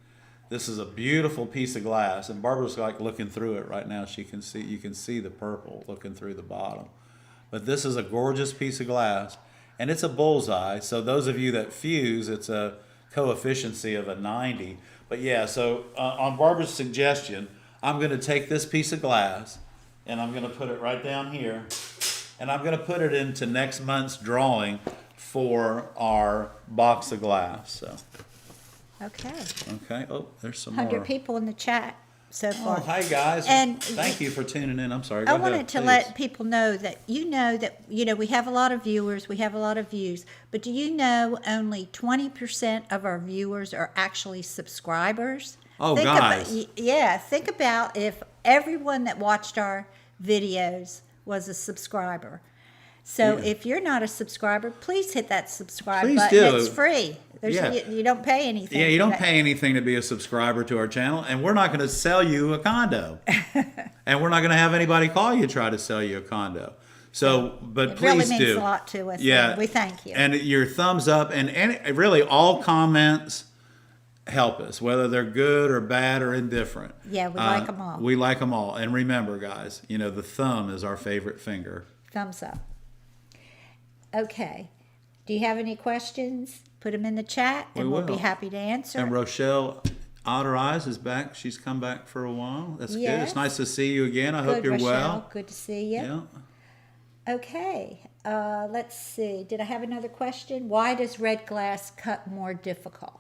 This is a beautiful piece of glass, and Barbara's like looking through it right now. You can see the purple looking through the bottom. But this is a gorgeous piece of glass, and it's a bullseye. So those of you that fuse, it's a coefficiency of a 90. But yeah, so on Barbara's suggestion, I'm going to take this piece of glass, and I'm going to put it right down here, and I'm going to put it into next month's drawing for our box of glass. So. Okay. Okay. Oh, there's some 100 more. people in the chat so far. Oh, hi guys. And thank you for tuning in. I'm sorry. I Go ahead, wanted to please. let people know that we have a lot of viewers, we have a lot of views, but do you know only 20% of our viewers are actually subscribers? Oh, think guys. think about if everyone that watched our videos was a subscriber. So Yeah. if you're not a subscriber, please hit that subscribe Please button. do. It's free. Yeah. You don't pay anything. Yeah, you for don't that. pay anything to be a subscriber to our channel, and we're not going to sell you a condo. And we're not going to have anybody call you try to sell you a condo. So, but It please really means do. a lot to us. Yeah. and we thank you. And your thumbs up and really all comments help us, whether they're good or bad or indifferent. Yeah, we like 'em all. We like them all. And remember, guys, the thumb is our favorite finger. Thumbs up. Okay. Do you have any questions? Put them in the chat, and we'll be will. happy to answer. And Rochelle ARTyRV is back. She's come back for a while. That's good. Yes. It's nice to see you again. I hope Good, you're Rochelle. well. Good to see you. Yeah. Okay. Let's see. Did I have another question? Why does red glass cut more difficult?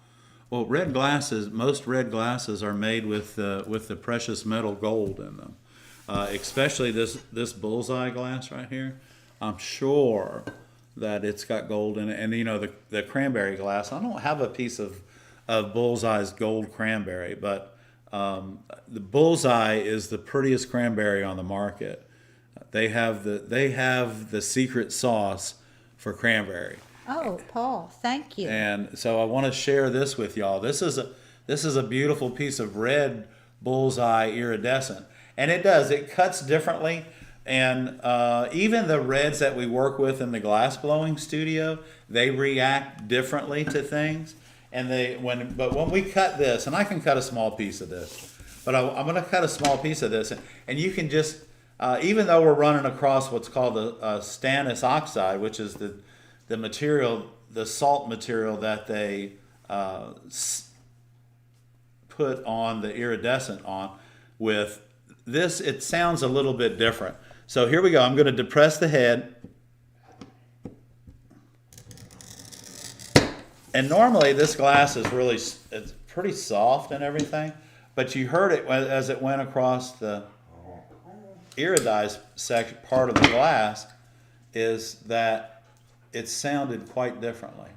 Well, most red glasses are made with the precious metal gold in them, especially this bullseye glass right here. I'm sure that it's got gold in it, and the cranberry glass. I don't have a piece of bullseye's gold cranberry, but the bullseye is the prettiest cranberry on the market. They have the secret sauce for cranberry. Oh, Paul, thank you. And so I want to share this with y'all. This is a beautiful piece of red bullseye iridescent, and it cuts differently. And even the reds that we work with in the glass blowing studio, they react differently to things. And but when we cut this, and I can cut a small piece of this, but I'm going to cut a small piece of this, and you can just even though we're running across what's called the stannous oxide, which is the material, the salt material that they put on the iridescent on with this, it sounds a little bit different. So here we go. I'm going to depress the head. And normally this glass is it's pretty soft and everything, but you heard it as it went across the iridized part of the glass, is that it sounded quite differently.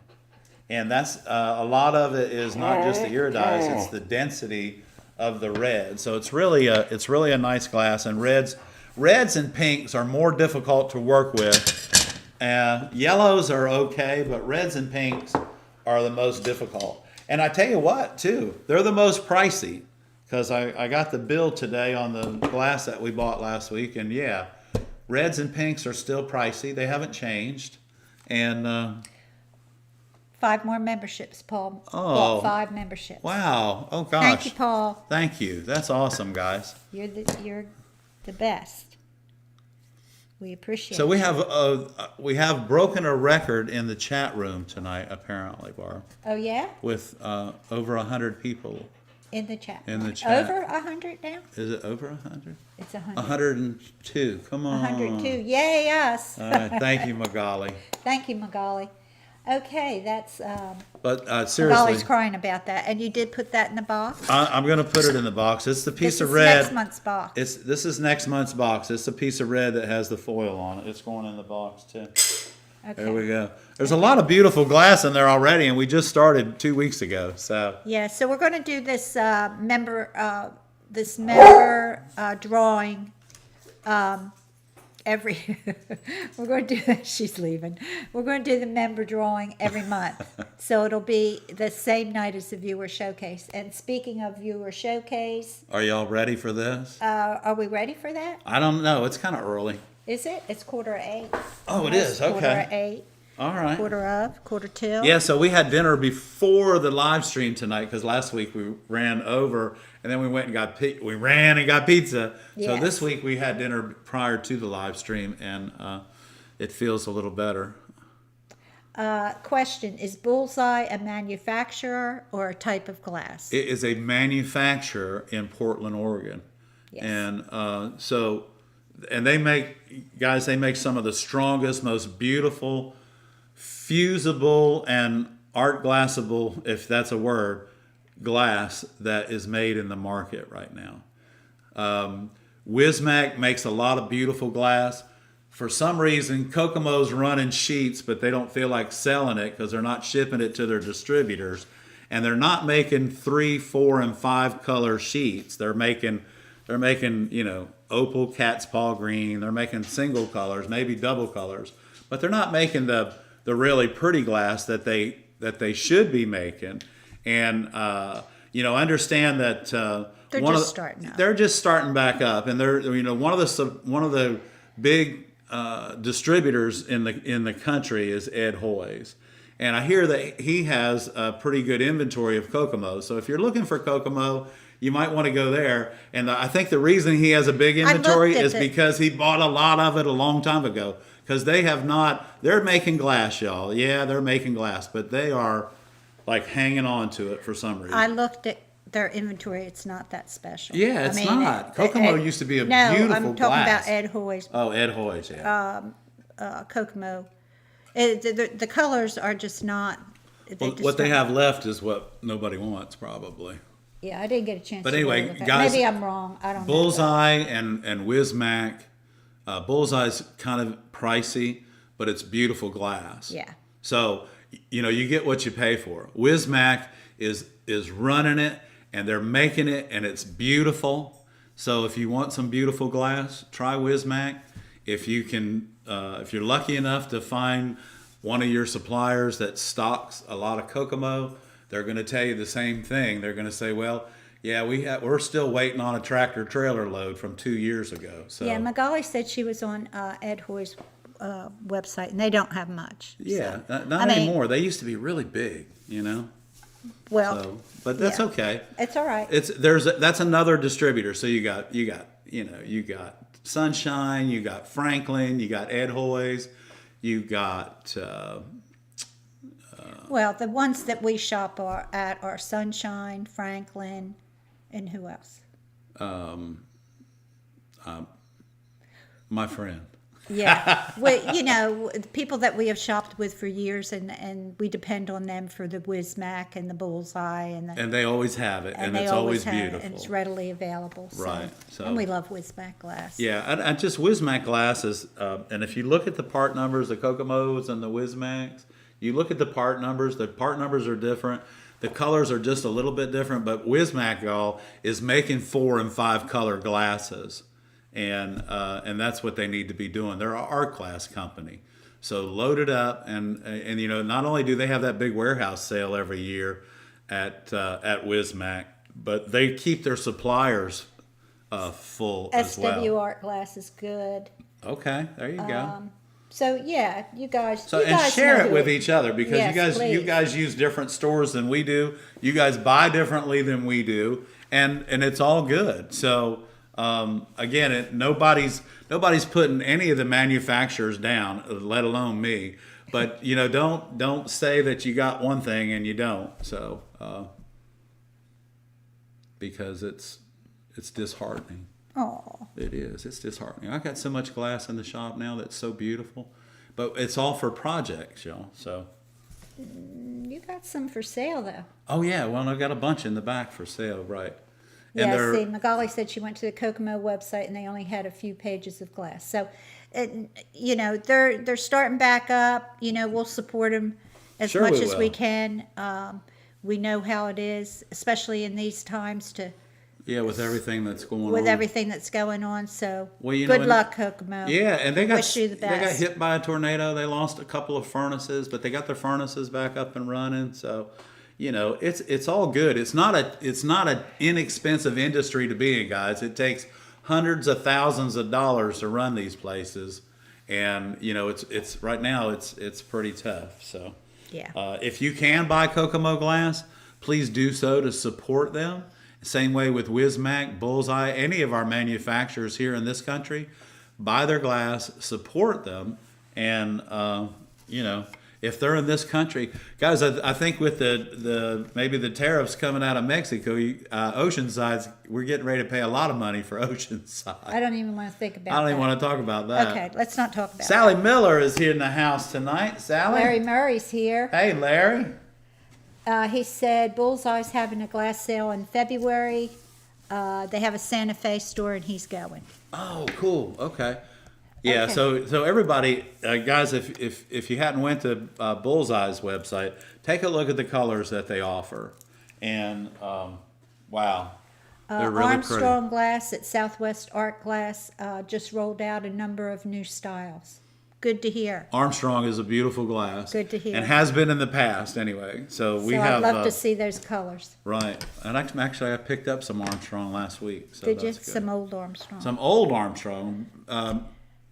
And that's a lot of it is not just the iridized, it's the density of the red. So it's really a nice glass. And reds and pinks are more difficult to work with. Yellows are okay, but reds and pinks are the most difficult. And I tell you what, too, they're the most pricey, because I got the bill today on the glass that we bought last week, and yeah, reds and pinks are still pricey. They haven't changed. And 5 more memberships, Paul. Bought 5 memberships. Wow. Oh gosh. Thank you, Paul. Thank you. That's awesome, guys. You're the best. We appreciate it. So we have broken a record in the chat room tonight, apparently, Barb. Oh yeah? With over 100 people. In the chat. Over 100 now? Is it over 100? It's 100. 102. Come on. 102. Yay, us. All right. Thank you, Magali. Thank you, Magali. Okay, that's. But seriously, Magali's crying about that, and you did put that in the box. I'm going to put it in the box. It's the piece of This is red. next month's box. This is next month's box. It's a piece of red that has the foil on it. It's going in the box too. Okay. There we go. There's a lot of beautiful glass in there already, and we just started 2 weeks ago. So Yeah, so we're going to do this member drawing every. We're going to do. She's leaving. We're going to do the member drawing every month, so it'll be the same night as the viewer showcase. And speaking of viewer showcase, are y'all ready for this? are we ready for that? I don't know. It's kind of early. Is it? It's 7:45. Oh, it is. Okay. 7:45. All right. Quarter till. Yeah, so we had dinner before the live stream tonight, because last week we ran over, and then we went and got pizza. Yes. So this week we had dinner prior to the live stream, and it feels a little better. Question: is Bullseye a manufacturer or a type of glass? It is a manufacturer in Portland, Oregon. Yes. And they make some of the strongest, most beautiful, fusible and art glassable, if that's a word, glass that is made in the market right now. Wismac makes a lot of beautiful glass. For some reason, Kokomo's running sheets, but they don't feel like selling it because they're not shipping it to their distributors. And they're not making 3, 4, and 5 color sheets. They're making, opal, cat's paw green. They're making single colors, maybe double colors. But they're not making the really pretty glass that they should be making. And understand that they're just starting back up, and they're one of the big distributors in the country is Ed Hoy's, and I hear that he has a pretty good inventory of Kokomo. So if you're looking for Kokomo, you might want to go there. And I think the reason he has a big inventory is because he bought a lot of it a long time ago. Because they're making glass, y'all. Yeah, they're making glass, but they are like hanging on to it for some reason. I looked at their inventory. It's not that special. Yeah, it's not. Kokomo used to be a beautiful glass. No, I'm talking about Ed Hoy's. Oh, Ed Hoy's, yeah. Kokomo. The colors are just not. Well, what they have left is what nobody wants, probably. Yeah, I didn't get a chance. But to anyway, look at that. guys, Maybe I'm wrong. I don't know. Bullseye and Wismac. Bullseye's kind of pricey, but it's beautiful glass. Yeah. So you get what you pay for. Wismac is running it, and they're making it, and it's beautiful. So if you want some beautiful glass, try Wismac. If you can, if you're lucky enough to find one of your suppliers that stocks a lot of Kokomo, they're going to tell you the same thing. They're going to say, well, yeah, we're still waiting on a tractor trailer load from 2 years ago. So Yeah, Magali said she was on Ed Hoy's website, and they don't have much. yeah, so. not anymore. They used to be really big, Well, So, but that's okay. It's all right. That's another distributor. So you got Sunshine, you got Franklin, you got Ed Hoy's, you got. Well, the ones that we shop are Sunshine, Franklin, and who else? My friend. Yeah, the people that we have shopped with for years, and we depend on them for the Wismac and the Bullseye and they always have it, and they it's always have it, beautiful, and it's readily available. Right. So, and we love Wismac glass. Yeah, and just Wismac glasses, and if you look at the part numbers, the Kokomos and the Wismacs, you look at the part numbers are different. The colors are just a little bit different, but Wismac, y'all, is making 4 and 5 color glasses. And that's what they need to be doing. They're an art class company, so load it up. And not only do they have that big warehouse sale every year at Wismac, but they keep their suppliers full as well. SW Art Glass is good. Okay, there you go. So yeah, you guys. So and share it with each other, because Yes, you guys use different stores than we do. You guys buy differently than we do, and it's all good. So. Again, nobody's putting any of the manufacturers down, let alone me. But don't say that you got one thing and you don't. So because it's disheartening. Oh. It is. It's disheartening. I got so much glass in the shop now that's so beautiful, but it's all for projects, y'all. So. You got some for sale though. Oh yeah, well I got a bunch in the back for sale, right? Yeah, see, Magali said she went to the Kokomo website and they only had a few pages of glass. So, they're starting back up. We'll support them as much as we can. We know how it is, especially in these times with everything that's going on. With everything that's going on. So, good luck, Kokomo. Yeah, and wish you the best. They got hit by a tornado. They lost a couple of furnaces, but they got their furnaces back up and running. So. It's all good. It's not an inexpensive industry to be in, guys. It takes hundreds of thousands of dollars to run these places, and it's right now it's pretty tough. So yeah, if you can buy Kokomo glass, please do so to support them. Same way with Wismac, Bullseye, any of our manufacturers here in this country, buy their glass, support them, and if they're in this country, guys, I think with the maybe the tariffs coming out of Mexico, Oceanside, we're getting ready to pay a lot of money for Oceanside. I don't even want to think about that. I don't even want to talk about that. Okay, let's not talk about Sally that. Miller is here in the house tonight. Sally? Larry Murray's here. Hey, Larry. He said Bullseye's having a glass sale in February. They have a Santa Fe store and he's going. Oh, cool. Okay. Yeah, Okay. so everybody, guys, if you hadn't went to Bullseye's website, take a look at the colors that they offer, and wow, they're really Armstrong pretty. Glass at Southwest Art Glass just rolled out a number of new styles. Good to hear. Armstrong is a beautiful glass. Good to hear. And has been in the past anyway. So we have. I'd love to see those colors. Right, and I picked up some Armstrong last week. So Did you? that's good. Some old Armstrong. Some old Armstrong.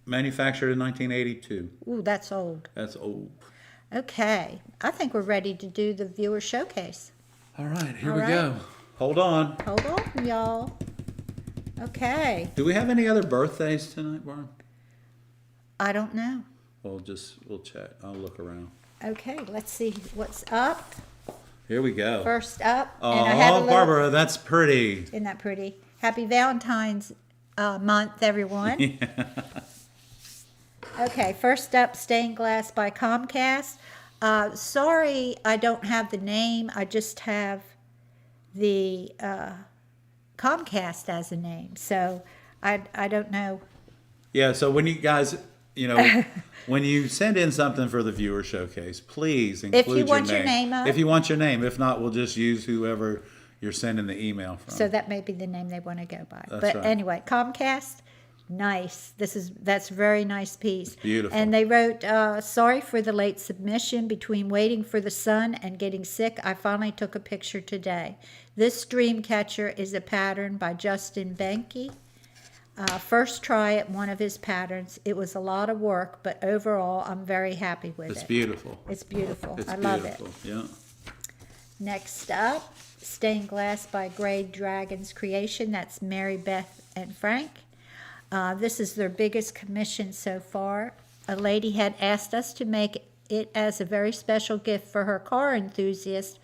Manufactured in 1982. Ooh, that's old. That's old. Okay, I think we're ready to do the viewer showcase. All right, here All we right. go. Hold on. Hold on, y'all. Okay. Do we have any other birthdays tonight, Barb? I don't know. We'll check. I'll look around. Okay, let's see what's up. Here we go. First up, Oh, and I have a little, Barbara, that's pretty. Isn't that pretty? Happy Valentine's month, everyone. Yeah. Okay, first up, Stained Glass by Comcast. Sorry, I don't have the name. I just have the Comcast as a name. So I don't know. Yeah, so when you guys, when you send in something for the viewer showcase, please include If you want your name up. If you want your name. If not, we'll just use whoever you're sending the email from. So that may be the name they want to go by. That's But right. anyway, Comcast, nice. That's a very nice piece. Beautiful. And they wrote, sorry for the late submission. Between waiting for the sun and getting sick, I finally took a picture today. This dream catcher is a pattern by Justin Benke. First try at one of his patterns. It was a lot of work, but overall, I'm very happy with It's it. beautiful. It's beautiful. It's I beautiful. love it. Yeah. Next up, Stained Glass by Grey Dragons Creation. That's Mary Beth and Frank. This is their biggest commission so far. A lady had asked us to make it as a very special gift for her car enthusiast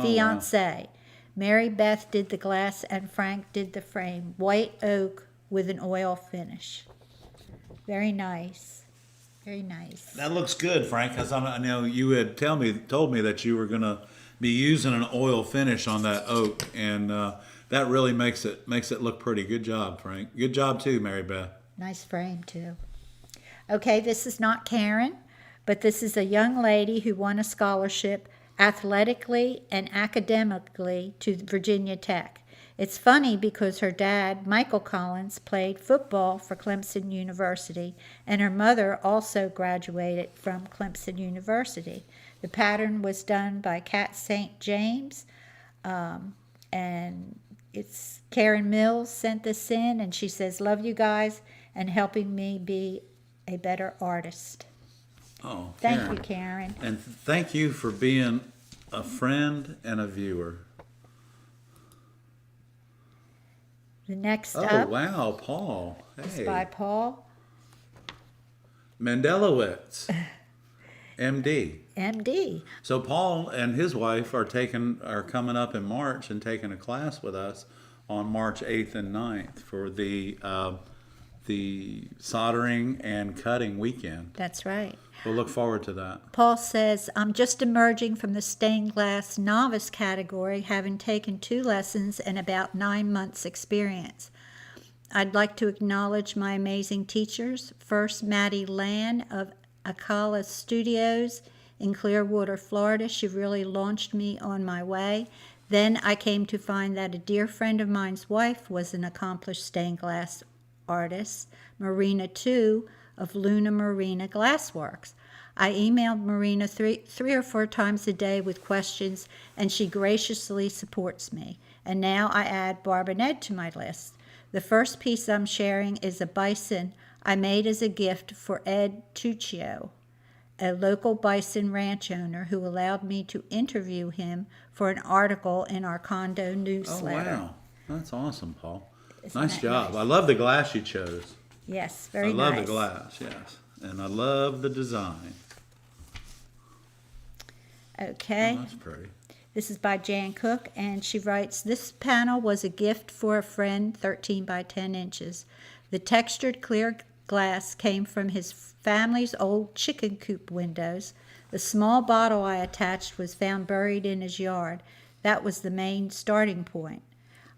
fiance. Wow. Mary Beth did the glass and Frank did the frame. White oak with an oil finish. Very nice. Very nice. That looks good, Frank, because I know you had told me that you were going to be using an oil finish on that oak, and that really makes it look pretty. Good job, Frank. Good job too, Mary Beth. Nice frame too. Okay, this is not Karen, but this is a young lady who won a scholarship athletically and academically to Virginia Tech. It's funny because her dad, Michael Collins, played football for Clemson University, and her mother also graduated from Clemson University. The pattern was done by Kat St. James, and it's Karen Mills sent this in, and she says, love you guys and helping me be a better artist. Oh, Thank you, Karen. And thank you for being a friend and a viewer. The next Oh, up wow, Paul. is Hey. by Paul Mendelowitz, MD. MD. So Paul and his wife are coming up in March and taking a class with us on March 8th and 9th for the soldering and cutting weekend. That's right. We'll look forward to that. Paul says, I'm just emerging from the stained glass novice category, having taken 2 lessons and about 9 months experience. I'd like to acknowledge my amazing teachers. First, Maddie Land of Akala Studios in Clearwater, Florida. She really launched me on my way. Then I came to find that a dear friend of mine's wife was an accomplished stained glass artist, Marina 2 of Luna Marina Glassworks. I emailed Marina three or 4 times a day with questions, and she graciously supports me. And now I add Barbonette to my list. The first piece I'm sharing is a bison I made as a gift for Ed Tuccio, a local bison ranch owner who allowed me to interview him for an article in our condo Oh, newsletter. wow. That's awesome, Paul. Isn't Nice that job. nice? I love the glass you chose. Yes, very I love nice. the glass, yes. And I love the design. Okay. Oh, that's pretty. This is by Jan Cook, and she writes, this panel was a gift for a friend, 13 by 10 inches. The textured clear glass came from his family's old chicken coop windows. The small bottle I attached was found buried in his yard. That was the main starting point.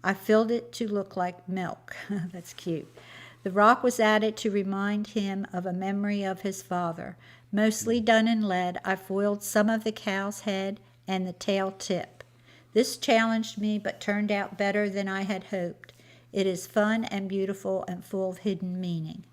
I filled it to look like milk. That's cute. The rock was added to remind him of a memory of his father. Mostly done in lead, I foiled some of the cow's head and the tail tip. This challenged me but turned out better than I had hoped. It is fun and beautiful and full of hidden meaning.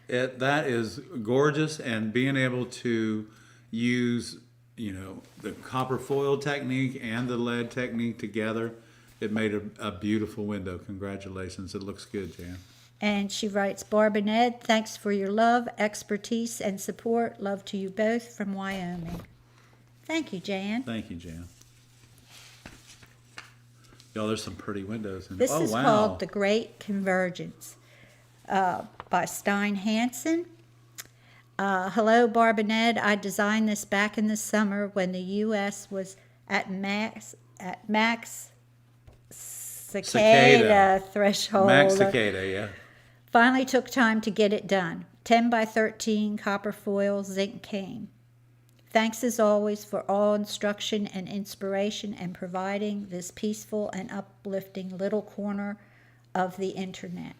That is gorgeous, and being able to use, the copper foil technique and the lead technique together, it made a beautiful window. Congratulations. It looks good, Jan. And she writes, Barb and Ed, thanks for your love, expertise, and support. Love to you both from Wyoming. Thank you, Jan. Thank you, Jan. Y'all, there's some pretty windows. This is wow. called The Great Convergence by Stein Hansen. Hello, Barb and Ed. I designed this back in the summer when the U.S. was at max cicada threshold. Max cicada, yeah. Finally took time to get it done. 10 by 13 copper foil zinc cane. Thanks as always for all instruction and inspiration and providing this peaceful and uplifting little corner of the internet.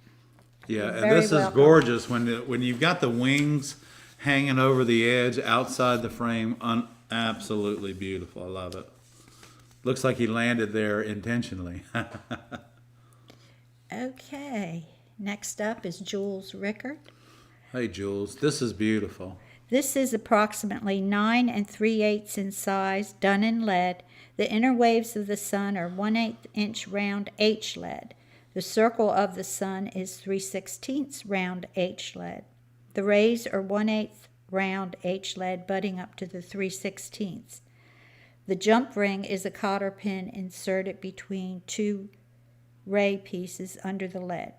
Yeah, and Very this is welcome. gorgeous when you've got the wings hanging over the edge outside the frame. Absolutely beautiful. I love it. Looks like he landed there intentionally. Okay, next up is Jules Rickard. Hey, Jules, this is beautiful. This is approximately 9 3/8 in size, done in lead. The inner waves of the sun are 1/8 inch round H lead. The circle of the sun is 3/16 round H lead. The rays are 1/8 round H lead butting up to the 3/16. The jump ring is a cotter pin inserted between two ray pieces under the lead.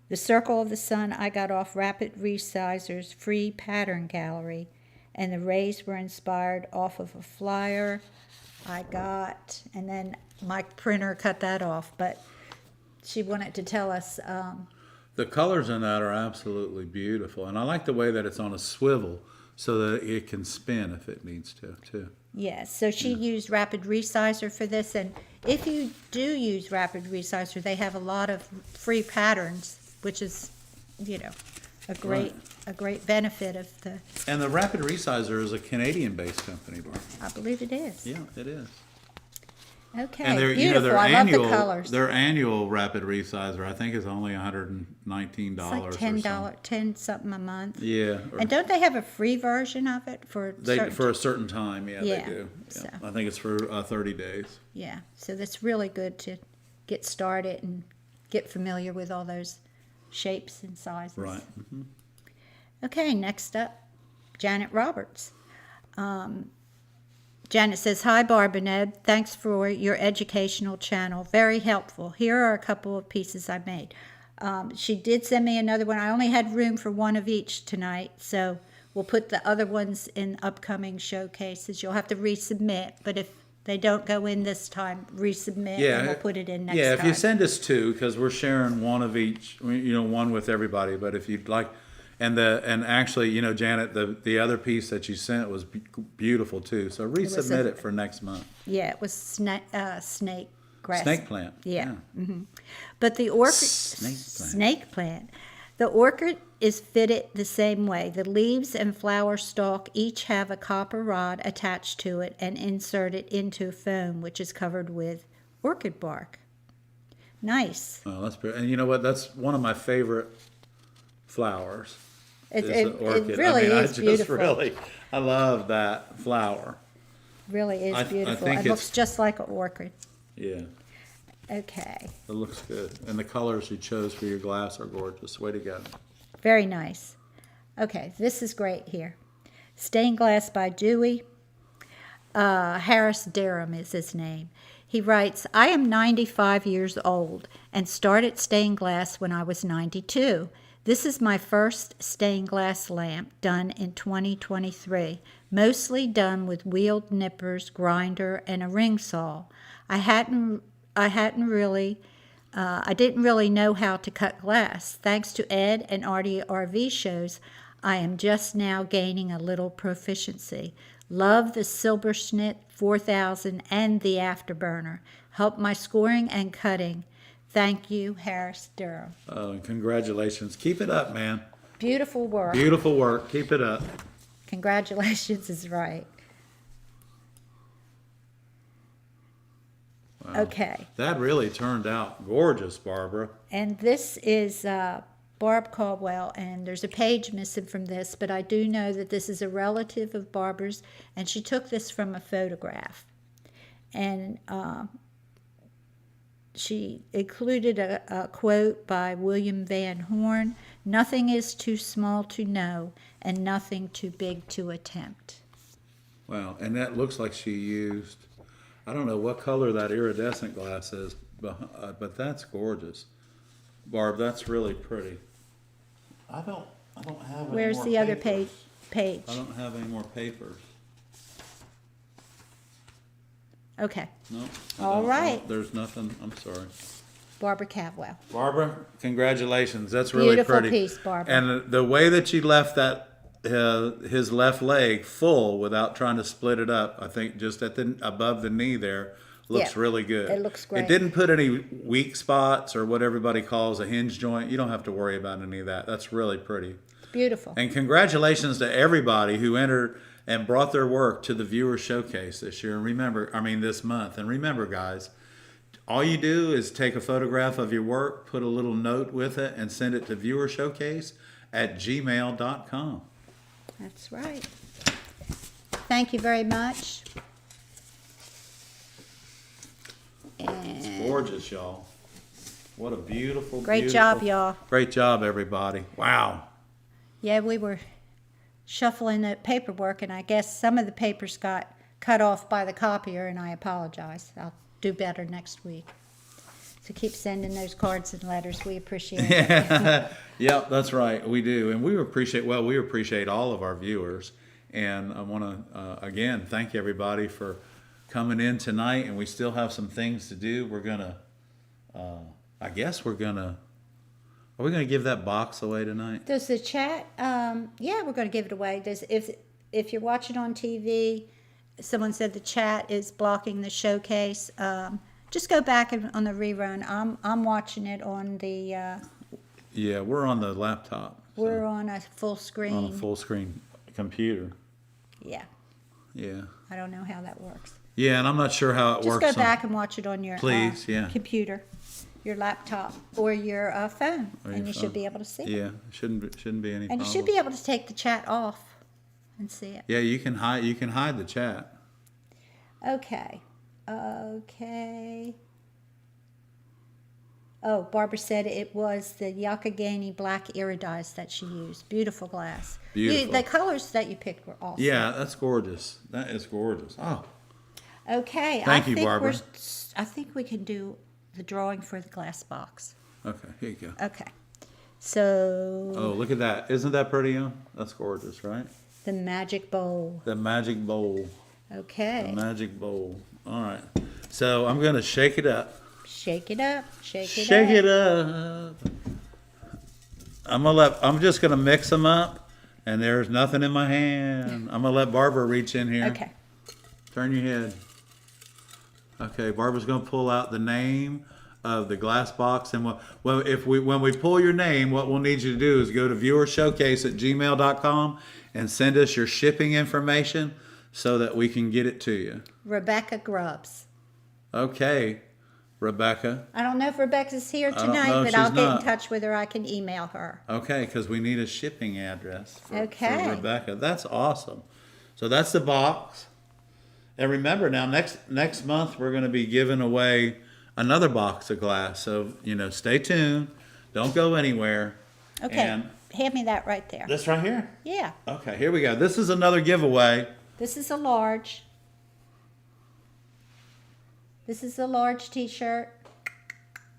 The circle of the sun I got off Rapid Resizer's free pattern gallery, and the rays were inspired off of a flyer I got, and then my printer cut that off, but she wanted to tell us. The colors in that are absolutely beautiful, and I like the way that it's on a swivel so that it can spin if it needs to, too. Yes, so she used Rapid Resizer for this, and if you do use Rapid Resizer, they have a lot of free patterns, which is, a great benefit of the. And the Rapid Resizer is a Canadian-based company, Barb. I believe it is. Yeah, it is. Okay, And beautiful. their I annual, love the colors. Their annual Rapid Resizer, I think, is only $119 It's like or $10, something. 10 something a month. Yeah. And don't they have a free version of it for For a certain time, yeah, Yeah, they do. Yeah. so. I think it's for 30 days. Yeah, so that's really good to get started and get familiar with all those shapes and sizes. Right. Okay, next up, Janet Roberts. Janet says, "Hi, Barb and Ed. Thanks for your educational channel. Very helpful. Here are a couple of pieces I made." She did send me another one. I only had room for one of each tonight, so we'll put the other ones in upcoming showcases. You'll have to resubmit, but if they don't go in this time, resubmit, and we'll put it in next time. Yeah, if you send us two, because we're sharing one of each, one with everybody. But if you'd like, and actually, Janet, the other piece that you sent was beautiful too. So resubmit it for next month. Yeah, it was snake grass. Snake plant. Yeah. Mm-hmm. But the orchid snake plant. The orchid is fitted the same way. The leaves and flower stalk each have a copper rod attached to it and inserted into foam, which is covered with orchid bark. Nice. Oh, that's pretty. And you know what? That's one of my favorite flowers. It orchid. really is beautiful. I love that flower. Really is beautiful. It looks just like an orchid. Yeah. Okay. It looks good. And the colors you chose for your glass are gorgeous. Way to go. Very nice. Okay, this is great here. Stained Glass by Dewey. Harris Durham is his name. He writes, "I am 95 years old and started stained glass when I was 92. This is my first stained glass lamp done in 2023, mostly done with wheeled nippers, grinder, and a ring saw. I didn't really know how to cut glass. Thanks to Ed and ARTyRV shows, I am just now gaining a little proficiency. Love the Silbersnit 4000 and the Afterburner. Help my scoring and cutting. Thank you, Harris Durham." Oh, and congratulations. Keep it up, man. Beautiful work. Beautiful work. Keep it up. Congratulations is right. Wow. Okay. That really turned out gorgeous, Barbara. And this is Barb Caldwell, and there's a page missing from this, but I do know that this is a relative of Barbara's, and she took this from a photograph. And she included a quote by William Van Horn: "Nothing is too small to know, and nothing too big to attempt." Wow, and that looks like she used, I don't know what color that iridescent glass is, but that's gorgeous. Barb, that's really pretty. I don't have any Where's more the other papers. page? I don't have any more papers. Okay. No. All right. No, there's nothing. I'm sorry. Barbara Caldwell. Barbara, congratulations. That's really Beautiful pretty. piece, Barbara. And the way that you left that his left leg full without trying to split it up. I think just at the above the knee there looks really good. It looks great. It didn't put any weak spots or what everybody calls a hinge joint. You don't have to worry about any of that. That's really pretty. It's beautiful. And congratulations to everybody who entered and brought their work to the viewer showcase this year. And remember, this month. And remember, guys, all you do is take a photograph of your work, put a little note with it, and send it to viewershowcase@gmail.com. That's right. Thank you very much. It's gorgeous, y'all. What a beautiful, Great job, y'all. Great job, everybody. Wow. Yeah, we were shuffling the paperwork, and I guess some of the papers got cut off by the copier, and I apologize. I'll do better next week. So keep sending those cards and letters. We appreciate it. Yep, that's right. We do. And we appreciate all of our viewers. And I want to, again, thank everybody for coming in tonight. And we still have some things to do. We're going to, are we going to give that box away tonight? Does the chat, yeah, we're going to give it away. If you're watching on TV, someone said the chat is blocking the showcase. Just go back on the rerun. I'm watching it on the... yeah, we're on the laptop. We're on a full screen. On a full screen computer. Yeah. Yeah. I don't know how that works. Yeah, and I'm not sure how it works. Just go back and watch it on your computer, your laptop, or your phone, and you should be able to see it. Yeah, shouldn't be any problem. And you should be able to take the chat off and see it. Yeah, you can hide the chat. Okay. Oh, Barbara said it was the Yakagani black iridized that she used. Beautiful glass. Beautiful. The colors that you picked were awesome. Yeah, that's gorgeous. That is gorgeous. Oh. Okay. Thank you, Barbara. I think we can do the drawing for the glass box. Okay, here you go. Okay. So. Oh, look at that. Isn't that pretty, huh? That's gorgeous, right? The magic bowl. The magic bowl. Okay. The magic bowl. All right. So I'm going to shake it up. Shake it up. Shake it up. Shake it up. I'm just gonna mix them up, and there's nothing in my hand. I'm gonna let Barbara reach in here. Okay. Turn your head. Okay, Barbara's gonna pull out the name of the glass box, and when we pull your name, what we'll need you to do is go to viewershowcase@gmail.com and send us your shipping information so that we can get it to you. Rebecca Grubbs. Okay. Rebecca. I don't know if Rebecca's here tonight, but I'll get in touch with her. I can email her. Okay, because we need a shipping address for Rebecca. That's awesome. So that's the box. And remember now, next month we're going to be giving away another box of glass. So, stay tuned. Don't go anywhere. Okay. And hand me that right there. This right here? Yeah. Okay, here we go. This is another giveaway. This is a large. This is a large t-shirt.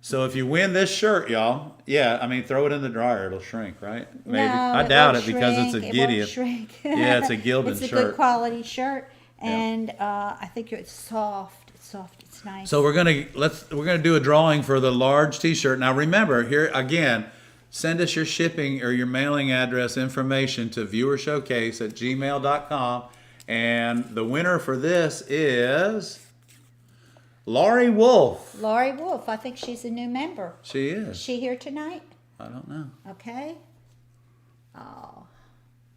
So if you win this shirt, y'all, throw it in the dryer. It'll shrink, right? Maybe. No, I doubt it because shrink. it's a Gideon. It won't shrink. Yeah, it's a Gildan shirt. It's a good quality shirt, and I think it's soft. It's soft. It's nice. So we're gonna do a drawing for the large T-shirt. Now remember, here again, send us your shipping or your mailing address information to viewershowcase@gmail.com, and the winner for this is Laurie Wolf. Laurie Wolf. I think she's a new member. She is. Is she here tonight? I don't know. Okay. I'll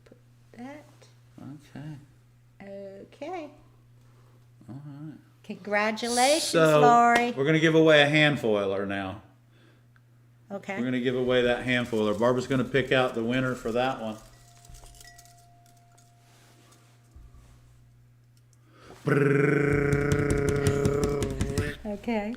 put that. Okay. Okay. All right. Congratulations, So, Laurie. we're going to give away a hand foiler now. Okay. We're going to give away that hand foiler. Barbara's going to pick out the winner for that one. Okay.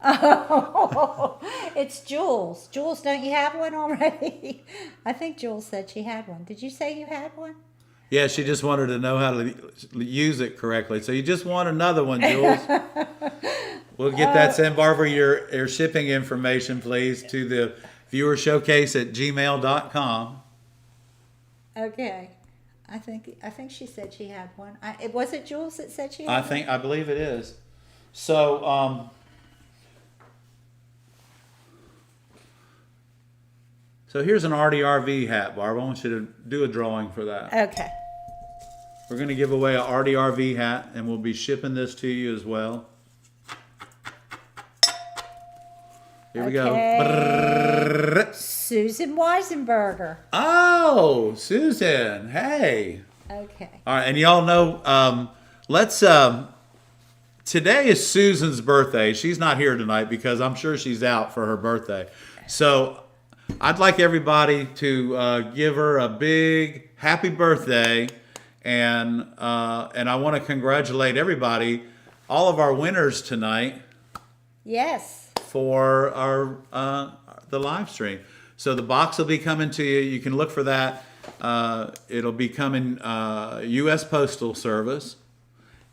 Oh, it's Jules. Jules, don't you have one already? I think Jules said she had one. Did you say you had one? Yeah, she just wanted to know how to use it correctly. So you just want another one, Jules. We'll get that. Send Barbara your shipping information, please, to the viewershowcase@gmail.com. Okay. I think she said she had one. Was it Jules that said she had one? I believe it is. So So here's an ARTyRV hat, Barb. I want you to do a drawing for that. Okay. We're going to give away an ARTyRV hat, and we'll be shipping this to you as well. Here we go. Brrrr. Susan Weisenberger. Oh, Susan. Hey. Okay. All right, and y'all know, today is Susan's birthday. She's not here tonight because I'm sure she's out for her birthday. So I'd like everybody to give her a big happy birthday, and I want to congratulate everybody, all of our winners tonight. Yes. For our the live stream. So the box will be coming to you. You can look for that. It'll be coming U.S. Postal Service,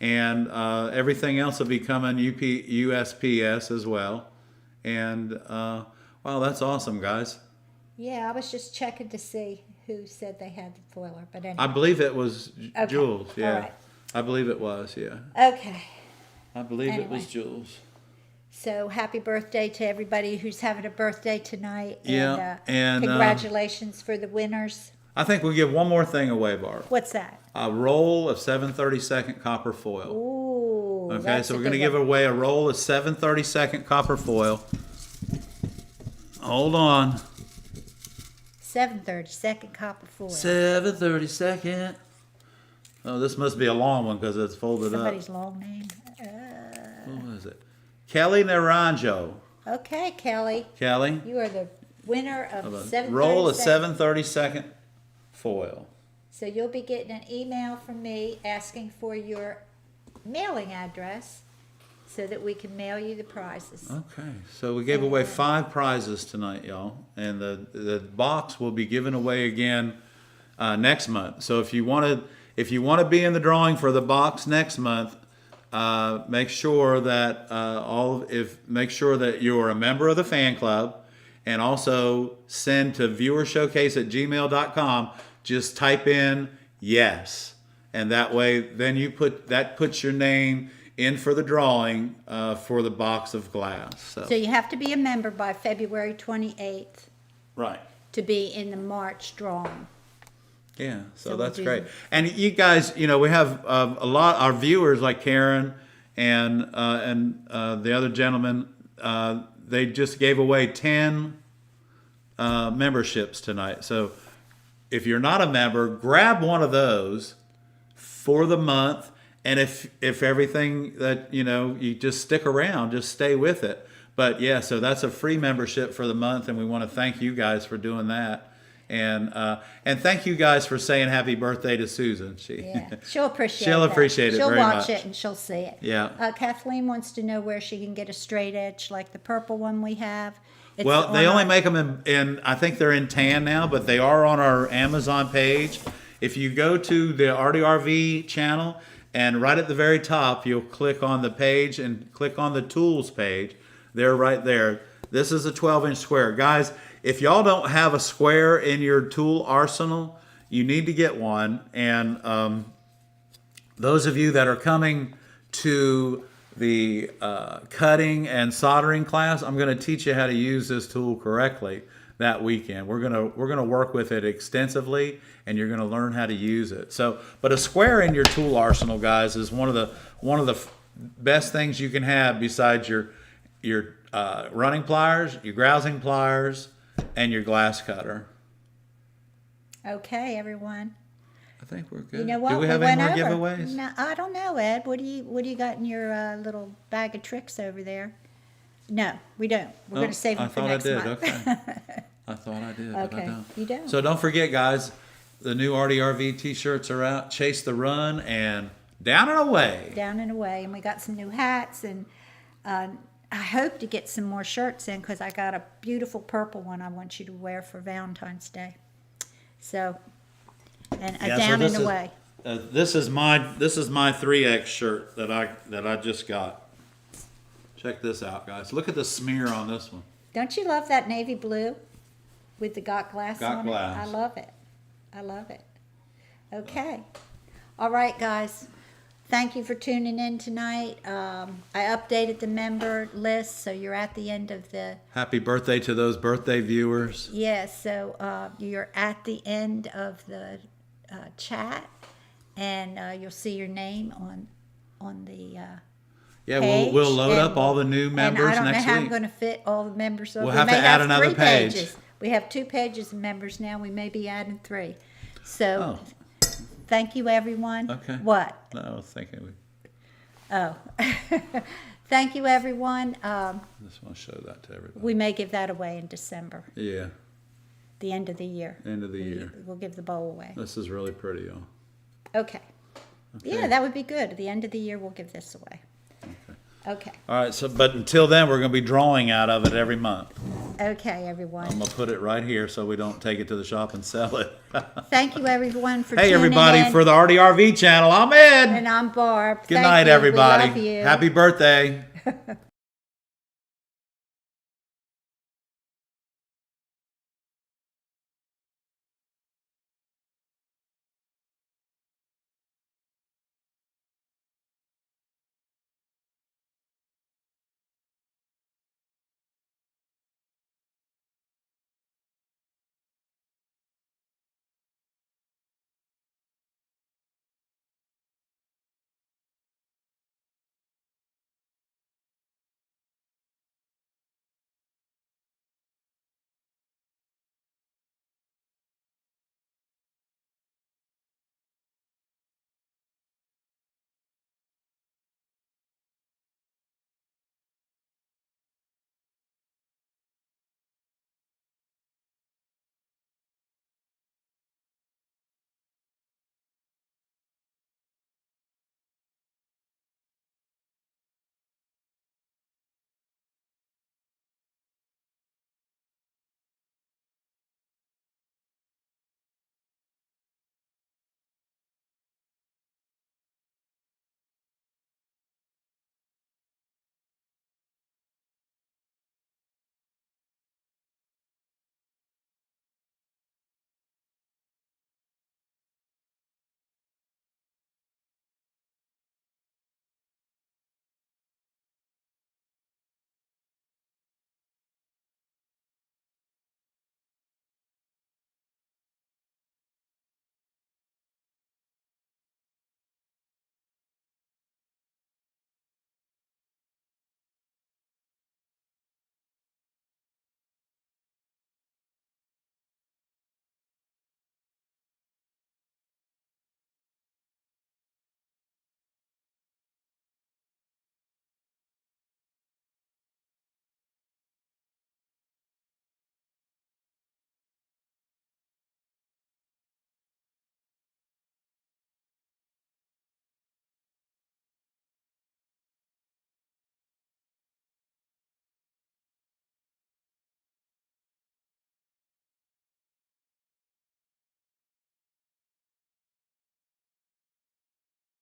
and everything else will be coming USPS as well. And wow, that's awesome, guys. Yeah, I was just checking to see who said they had the foiler, but anyway. I believe it was Okay. Jules. Yeah, All right. I believe it was. Yeah, Okay. I believe it was Anyway. Jules. So happy birthday to everybody who's having a birthday tonight. Yeah, and congratulations for the winners. I think we'll give one more thing away, Barb. What's that? A roll of 7/32 copper foil. Ooh. Okay, that's so a we're going to good give one. away a roll of 7/32 copper foil. Hold on. 7/32 copper foil. 7/32. Oh, this must be a long one because it's folded Somebody's long name. up. What is it? Kelly Naranjo. Okay, Kelly. Kelly, You are the winner of a 7/32. roll of 7/32 foil. So you'll be getting an email from me asking for your mailing address so that we can mail you the prizes. Okay, so we gave away 5 prizes tonight, y'all, and the box will be given away again next month. So if you want to be in the drawing for the box next month, make sure that make sure that you're a member of the fan club, and also send to viewershowcase@gmail.com. Just type in yes, and that way then puts your name in for the drawing for the box of glass. So you have to be a member by February 28th Right. to be in the March drawing. Yeah, so So that's we'll do- great. And you guys, we have a lot, our viewers like Karen and the other gentleman, they just gave away 10 memberships tonight. So if you're not a member, grab one of those for the month. And if everything that, you just stick around, just stay with it. But yeah, so that's a free membership for the month. And we want to thank you guys for doing that. And thank you guys for saying happy birthday to Susan. Yeah, she'll appreciate She'll that. appreciate it She'll very watch much. it and she'll see it. Yeah. Kathleen wants to know where she can get a straight edge like the purple one we have. It's Well, they on only our- make them in, I think they're in tan now, but they are on our Amazon page. If you go to the ARTyRV channel, and right at the very top, you'll click on the page and click on the tools page. They're right there. This is a 12-inch square. Guys, if y'all don't have a square in your tool arsenal, you need to get one. And those of you that are coming to the cutting and soldering class, I'm going to teach you how to use this tool correctly that weekend. We're gonna work with it extensively, and you're gonna learn how to use it. So, but a square in your tool arsenal, guys, is one of the best things you can have besides your running pliers, your grousing pliers, and your glass cutter. Okay, everyone. I think we're good. You know what? Do we have any went more over. giveaways? No, I don't know, Ed. What do you got in your little bag of tricks over there? No, we don't. We're Oh, going to save them for next month. Okay. I thought I did, but I Okay, don't. you don't. So don't forget, guys, the new ARTyRV t-shirts are out. Chase the run and down and away. Down and away, and we got some new hats, and I hope to get some more shirts in because I got a beautiful purple one I want you to wear for Valentine's Day. So, and a Yeah, so down this and is- away. This is my 3X shirt that I just got. Check this out, guys. Look at the smear on this one. Don't you love that navy blue with the got glass Got on glass. it? I love it. I love it. Okay. All right, guys. thank you for tuning in tonight. I updated the member list, so you're at the end of the. Happy birthday to those birthday viewers. Yes, so you're at the end of the chat, and you'll see your name on the. Yeah, page, we'll load up all the new members next week. And I don't know how I'm going to fit all the members. So we'll have to add another 3 page. Pages. We have 2 pages of members now. We may be adding 3. So, thank you, everyone. Okay. What? No, I was thinking. Thank you, everyone. I just want to show that to everybody. We may give that away in December. Yeah. The end of the year. End of the year. We'll give the bowl away. This is really pretty, y'all. Okay. Yeah, that would be good. At the end of the year, we'll give this away. Okay. All right. So, but until then, we're going to be drawing out of it every month. Okay, everyone. I'm gonna put it right here so we don't take it to the shop and sell it. Thank you, everyone, for hey, tuning everybody, in. for the ARTyRV channel. I'm Ed. And I'm Barb. Good night, everybody. We love you. Happy birthday.